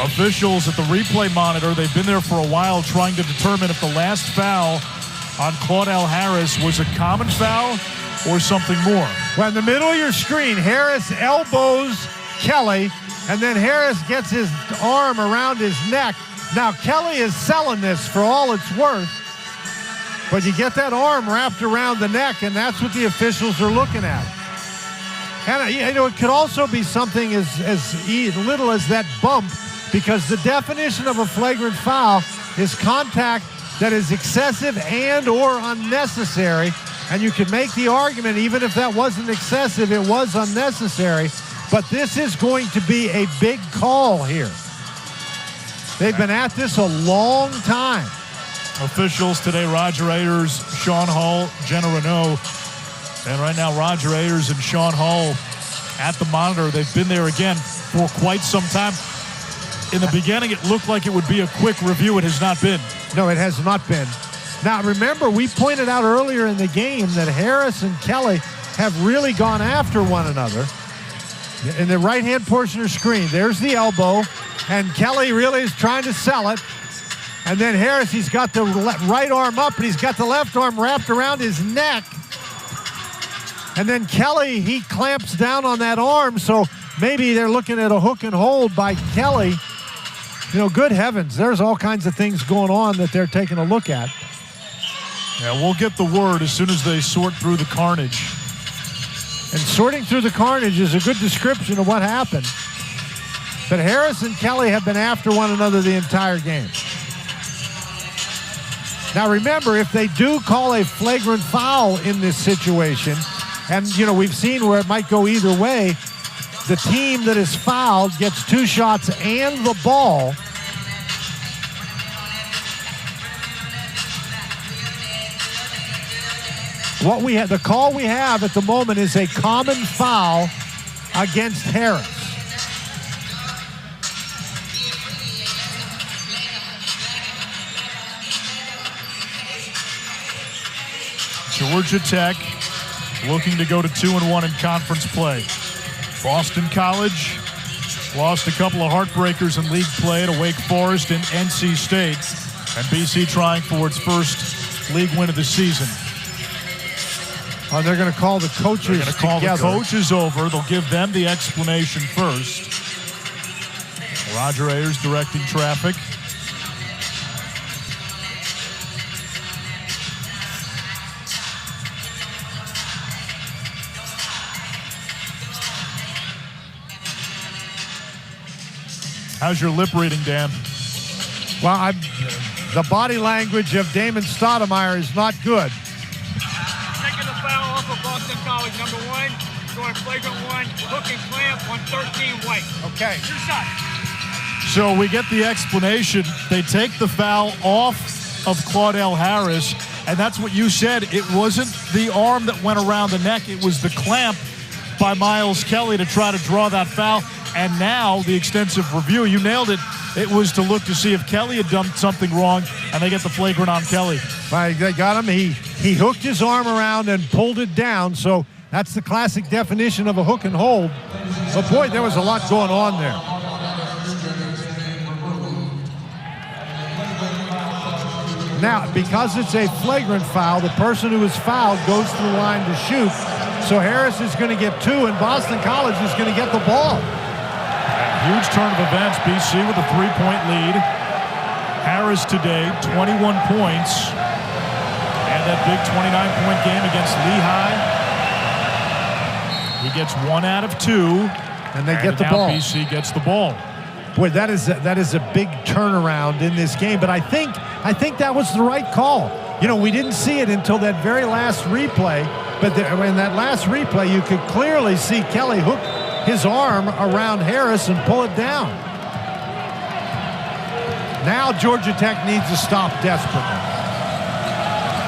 Officials at the replay monitor, they've been there for a while trying to determine if the last foul on Claudell Harris was a common foul or something more. Well, in the middle of your screen, Harris elbows Kelly, and then Harris gets his arm around his neck. Now, Kelly is selling this for all it's worth, but you get that arm wrapped around the neck, and that's what the officials are looking at. And, you know, it could also be something as little as that bump, because the definition of a flagrant foul is contact that is excessive and or unnecessary. And you can make the argument, even if that wasn't excessive, it was unnecessary. But this is going to be a big call here. They've been at this a long time. Officials today, Roger Ayers, Sean Hall, Jenna Renault. And right now, Roger Ayers and Sean Hall at the monitor. They've been there again for quite some time. In the beginning, it looked like it would be a quick review. It has not been. No, it has not been. Now, remember, we pointed out earlier in the game that Harris and Kelly have really gone after one another. In the right-hand portion of the screen, there's the elbow, and Kelly really is trying to sell it. And then Harris, he's got the right arm up, and he's got the left arm wrapped around his neck. And then Kelly, he clamps down on that arm, so maybe they're looking at a hook and hold by Kelly. You know, good heavens, there's all kinds of things going on that they're taking a look at. Yeah, we'll get the word as soon as they sort through the carnage. And sorting through the carnage is a good description of what happened. But Harris and Kelly have been after one another the entire game. Now remember, if they do call a flagrant foul in this situation, and you know, we've seen where it might go either way, the team that is fouled gets 2 shots and the ball. What we have, the call we have at the moment is a common foul against Harris. Georgia Tech looking to go to 2-1 in conference play. Boston College lost a couple of heartbreakers in league play to Wake Forest and NC State. And BC trying for its first league win of the season. Oh, they're going to call the coaches They're going to call together. the coaches over. They'll give them the explanation first. Roger Ayers directing traffic. How's your lip reading, Dan? Well, the body language of Damon Stoudemire is not good. Taking the foul off of Boston College, number 1. Going flagrant 1, hook and clamp, 113 white. Okay. Your shot. So we get the explanation. They take the foul off of Claudell Harris, and that's what you said. It wasn't the arm that went around the neck. It was the clamp by Miles Kelly to try to draw that foul. And now the extensive review, you nailed it. It was to look to see if Kelly had done something wrong, and they get the flagrant on Kelly. Right, they got him. He hooked his arm around and pulled it down. So that's the classic definition of a hook and hold. But boy, there was a lot going on there. Now, because it's a flagrant foul, the person who is fouled goes to the line to shoot. So Harris is going to get 2, and Boston College is going to get the ball. Huge turn of events. BC with a 3-point lead. Harris today, 21 points. And that big 29-point game against Lehigh. He gets 1 out of 2. And they get the ball. BC gets the ball. Boy, that is a big turnaround in this game. But I think that was the right call. You know, we didn't see it until that very last replay. But in that last replay, you could clearly see Kelly hook his arm around Harris and pull it down. Now Georgia Tech needs to stop desperately.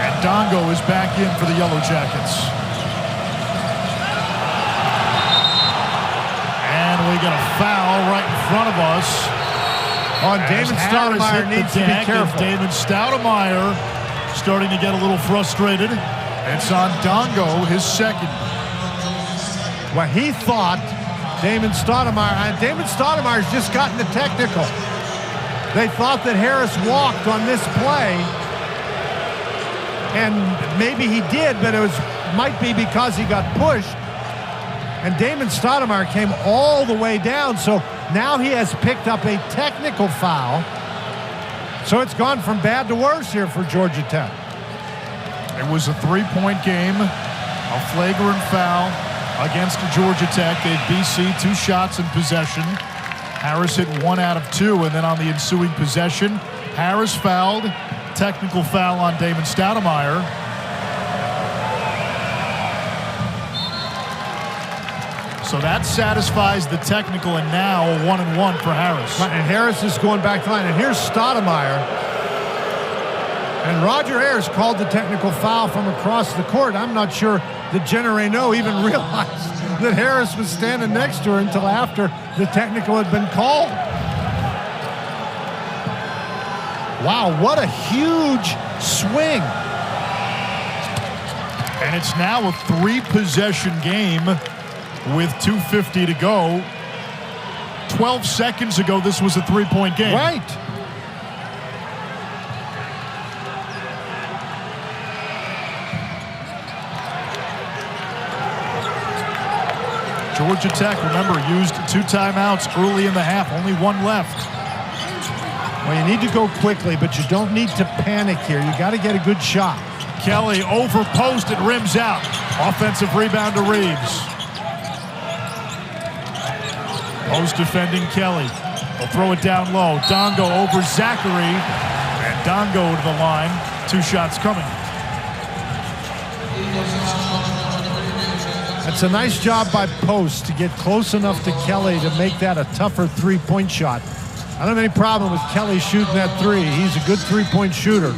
And Ndongo is back in for the Yellow Jackets. And we get a foul right in front of us. Damon Stoudemire needs to be careful. Damon Stoudemire starting to get a little frustrated. It's on Ndongo, his second. Well, he thought Damon Stoudemire's just gotten the technical. They thought that Harris walked on this play, and maybe he did, but it might be because he got pushed. And Damon Stoudemire came all the way down, so now he has picked up a technical foul. So it's gone from bad to worse here for Georgia Tech. It was a three-point game, a flagrant foul against Georgia Tech. Gave BC 2 shots in possession. Harris hit 1 out of 2, and then on the ensuing possession, Harris fouled. Technical foul on Damon Stoudemire. So that satisfies the technical, and now a 1-and-1 for Harris. Right, and Harris is going back to line, and here's Stoudemire. And Roger Harris called the technical foul from across the court. I'm not sure that Jenna Raynaud even realized that Harris was standing next to her until after the technical had been called. Wow, what a huge swing. And it's now a 3-possession game with 2:50 to go. 12 seconds ago, this was a 3-point game. Right. Georgia Tech, remember, used 2 timeouts early in the half. Only 1 left. Well, you need to go quickly, but you don't need to panic here. You got to get a good shot. Kelly over post, it rims out. Offensive rebound to Reeves. Post defending Kelly. They'll throw it down low. Ndongo over Zachary. And Ndongo to the line. 2 shots coming. That's a nice job by Post to get close enough to Kelly to make that a tougher 3-point shot. I don't have any problem with Kelly shooting that 3. He's a good 3-point shooter.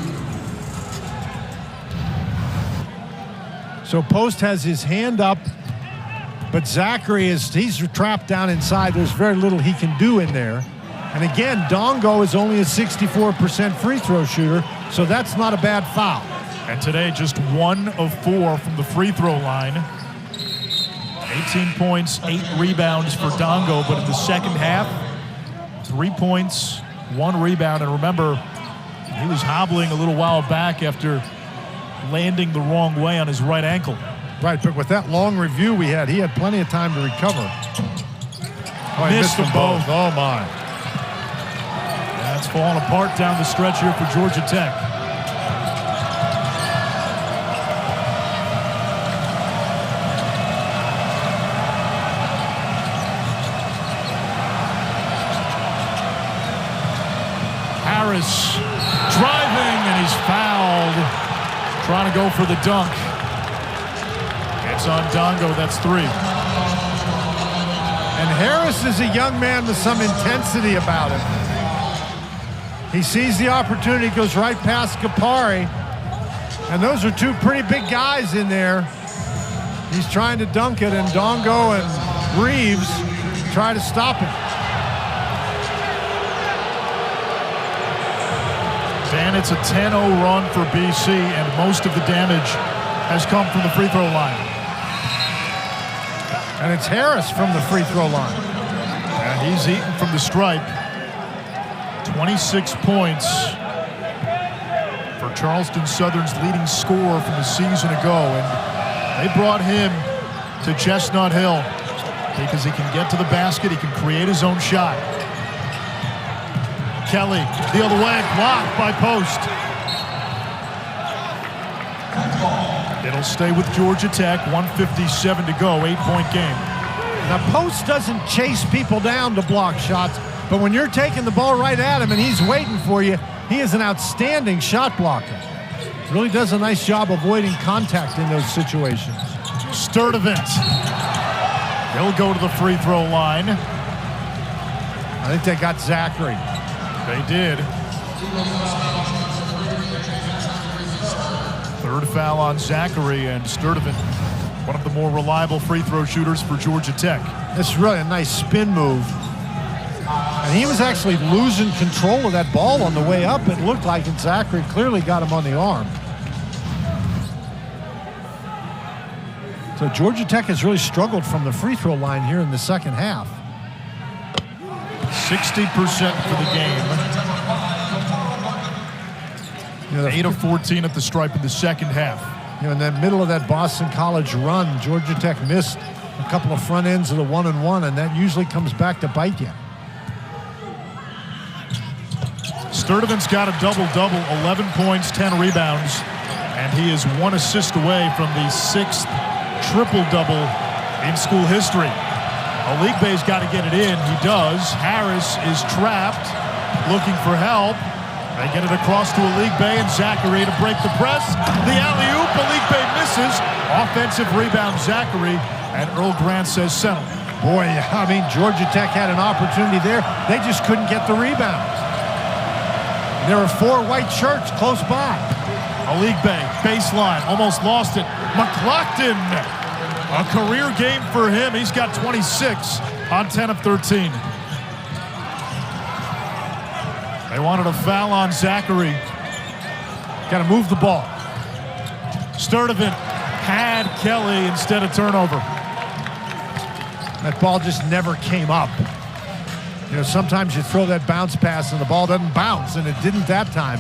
So Post has his hand up, but Zachary he's trapped down inside. There's very little he can do in there. And again, Ndongo is only a 64% free throw shooter, so that's not a bad foul. And today, just 1 of 4 from the free throw line. 18 points, 8 rebounds for Ndongo, but in the second half, 3 points, 1 rebound. And remember, he was hobbling a little while back after landing the wrong way on his right ankle. Right, but with that long review he had plenty of time to recover. Oh, he missed them both. Oh, my. That's falling apart down the stretch here for Georgia Tech. Harris driving, and he's fouled. Trying to go for the dunk. It's on Ndongo, that's 3. And Harris is a young man with some intensity about him. He sees the opportunity, goes right past Kapari. And those are 2 pretty big guys in there. He's trying to dunk it, and Ndongo and Reeves try to stop him. Dan, it's a 10-0 run for BC, and most of the damage has come from the free throw line. And it's Harris from the free throw line. And he's eaten from the stripe. 26 points for Charleston Southern's leading scorer from the season ago. And they brought him to Chestnut Hill because he can get to the basket, he can create his own shot. Kelly the other way, blocked by Post. It'll stay with Georgia Tech, 1:57 to go, 8-point game. Now Post doesn't chase people down to block shots, but when you're taking the ball right at him and he's waiting for you, he is an outstanding shot blocker. Really does a nice job avoiding contact in those situations. Sturdivant. He'll go to the free throw line. I think they got Zachary. They did. Third foul on Zachary, and Sturdivant, one of the more reliable free throw shooters for Georgia Tech. This is really a nice spin move. And he was actually losing control of that ball on the way up, it looked like, and Zachary clearly got him on the arm. So Georgia Tech has really struggled from the free throw line here in the second half. 60% for the game. 8 of 14 at the stripe in the second half. In the middle of that Boston College run, Georgia Tech missed a couple of front ends of the 1-and-1, and that usually comes back to bite you. Sturdivant's got a double-double, 11 points, 10 rebounds, and he is 1 assist away from the 6th triple-double in school history. Oligbe's got to get it in. He does. Harris is trapped, looking for help. They get it across to Oligbe and Zachary to break the press. The alley-oop, Oligbe misses. Offensive rebound, Zachary, and Earl Grant says settle. Boy, I mean, Georgia Tech had an opportunity there. They just couldn't get the rebound. There were 4 white shirts close by. Oligbe, baseline, almost lost it. McGlockton, a career game for him. He's got 26 on 10 of 13. They wanted a foul on Zachary. Got to move the ball. Sturdivant had Kelly instead of turnover. That ball just never came up. You know, sometimes you throw that bounce pass and the ball doesn't bounce, and it didn't that time.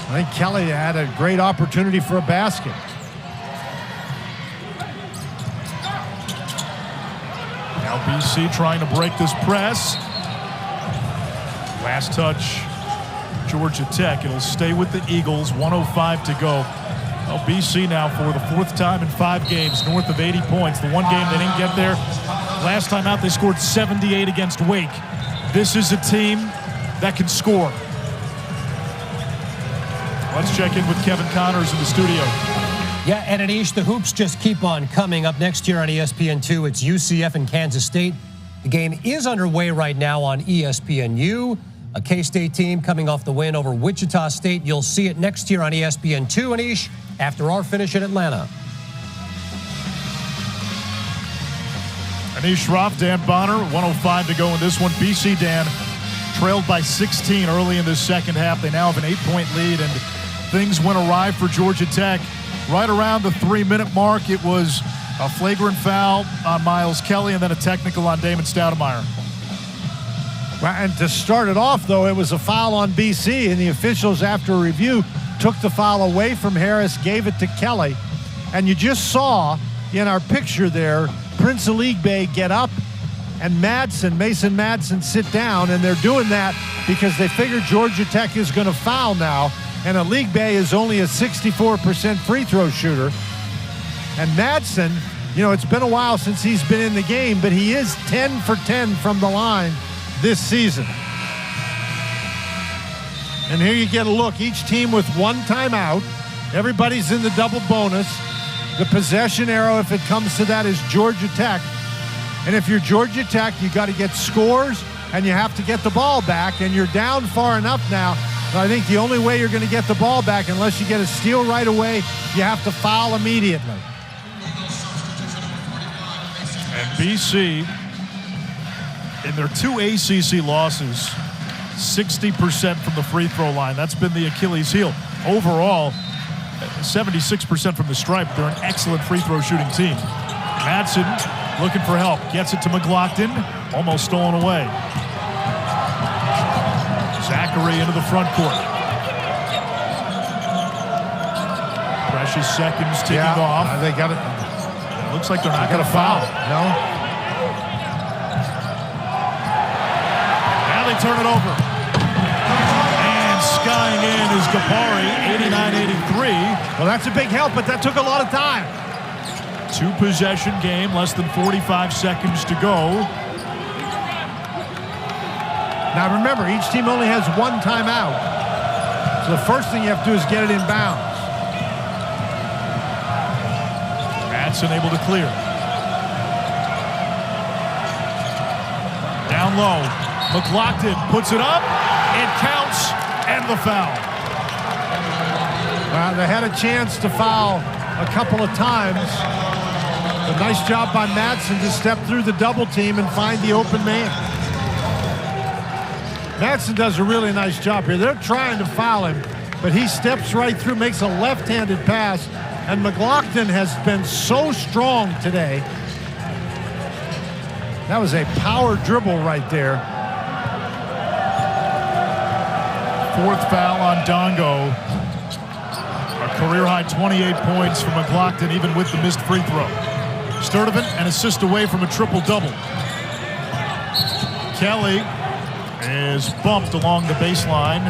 I think Kelly had a great opportunity for a basket. Now BC trying to break this press. Last touch, Georgia Tech. It'll stay with the Eagles, 1:05 to go. Well, BC now for the 4th time in 5 games, north of 80 points. The one game they didn't get there, last time out they scored 78 against Wake. This is a team that can score. Let's check in with Kevin Connors in the studio. Yeah, and Anish, the hoops just keep on coming. Up next year on ESPN2, it's UCF and Kansas State. The game is underway right now on ESPNU. A K-State team coming off the win over Wichita State. You'll see it next year on ESPN2, Anish, after our finish in Atlanta. Anish Shroff, Dan Bonner, 1:05 to go in this one. BC, Dan, trailed by 16 early in the second half. They now have an 8-point lead, and things went awry for Georgia Tech. Right around the 3-minute mark, it was a flagrant foul on Miles Kelly and then a technical on Damon Stoudemire. Well, and to start it off, though, it was a foul on BC, and the officials, after a review, took the foul away from Harris, gave it to Kelly. And you just saw in our picture there, Prince Oligbe get up and Mason Madsen sit down, and they're doing that because they figure Georgia Tech is going to foul now, and Oligbe is only a 64% free throw shooter. And Madsen, you know, it's been a while since he's been in the game, but he is 10 for 10 from the line this season. And here you get a look. Each team with 1 timeout. Everybody's in the double bonus. The possession arrow, if it comes to that, is Georgia Tech. And if you're Georgia Tech, you got to get scores, and you have to get the ball back, and you're down far enough now. I think the only way you're going to get the ball back, unless you get a steal right away, you have to foul immediately. And BC, in their 2 ACC losses, 60% from the free throw line. That's been the Achilles heel. Overall, 76% from the stripe. They're an excellent free throw shooting team. Madsen looking for help. Gets it to McGlockton. Almost stolen away. Zachary into the front court. Precious seconds ticking off. They got it. It looks like they're not going to foul. No. Now they turn it over. And skying in is Gapari, 89-83. Well, that's a big help, but that took a lot of time. 2-possession game, less than 45 seconds to go. Now remember, each team only has 1 timeout. So the first thing you have to do is get it in bounds. Madsen able to clear. Down low. McGlockton puts it up. It counts, and the foul. Well, they had a chance to foul a couple of times. A nice job by Madsen to step through the double team and find the open man. Madsen does a really nice job here. They're trying to foul him, but he steps right through, makes a left-handed pass, and McGlockton has been so strong today. That was a power dribble right there. Fourth foul on Ndongo. A career-high 28 points for McGlockton, even with the missed free throw. Sturdivant an assist away from a triple-double. Kelly is bumped along the baseline.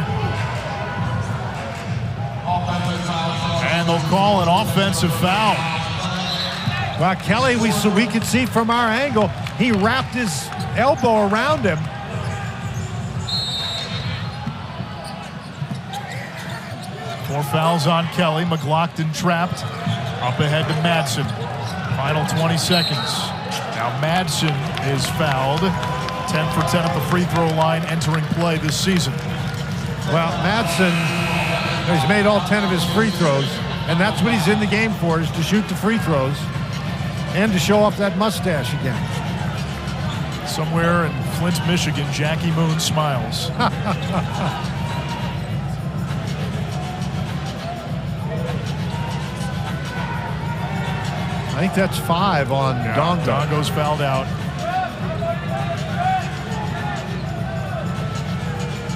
And they'll call an offensive foul. Well, Kelly, we could see from our angle, he wrapped his elbow around him. Four fouls on Kelly. McGlockton trapped. Up ahead to Madsen. Final 20 seconds. Now Madsen is fouled. 10 for 10 at the free throw line entering play this season. Well, Madsen, he's made all 10 of his free throws, and that's what he's in the game for, is to shoot the free throws and to show off that mustache again. Somewhere in Flint, Michigan, Jackie Moon smiles. I think that's 5 on Ndongo. Ndongo's fouled out.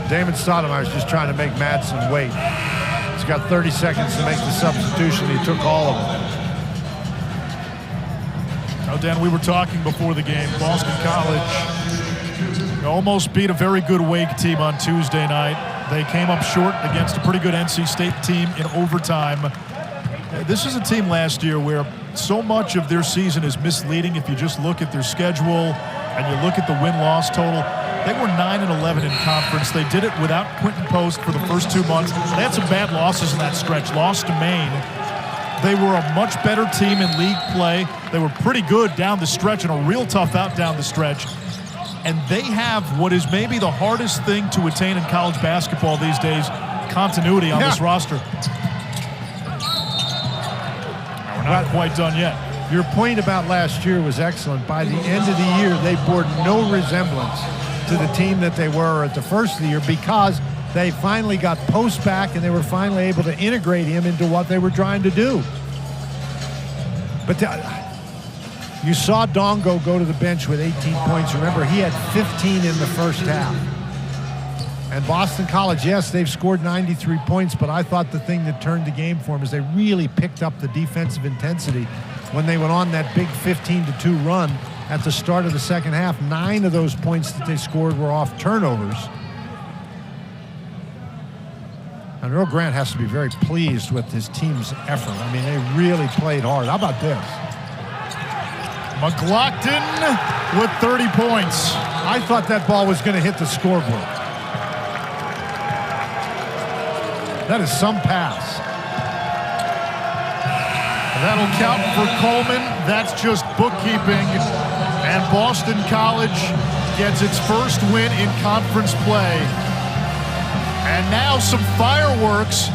Damon Stoudemire's just trying to make Madsen wait. He's got 30 seconds to make the substitution. He took all of them. Now, Dan, we were talking before the game. Boston College almost beat a very good Wake team on Tuesday night. They came up short against a pretty good NC State team in overtime. This is a team last year where so much of their season is misleading if you just look at their schedule and you look at the win-loss total. They were 9-11 in conference. They did it without Quentin Post for the first 2 months. They had some bad losses in that stretch. Lost to Maine. They were a much better team in league play. They were pretty good down the stretch and a real tough out down the stretch. And they have what is maybe the hardest thing to attain in college basketball these days, continuity on this roster. We're not quite done yet. Your point about last year was excellent. By the end of the year, they bore no resemblance to the team that they were at the first of the year because they finally got Post back and they were finally able to integrate him into what they were trying to do. But you saw Ndongo go to the bench with 18 points. Remember, he had 15 in the first half. And Boston College, yes, they've scored 93 points, but I thought the thing that turned the game for them is they really picked up the defensive intensity when they went on that big 15-2 run at the start of the second half. 9 of those points that they scored were off turnovers. And Earl Grant has to be very pleased with his team's effort. I mean, they really played hard. How about this? McGlockton with 30 points. I thought that ball was going to hit the scoreboard. That is some pass. That'll count for Coleman. That's just bookkeeping. And Boston College gets its first win in conference play. And now some fireworks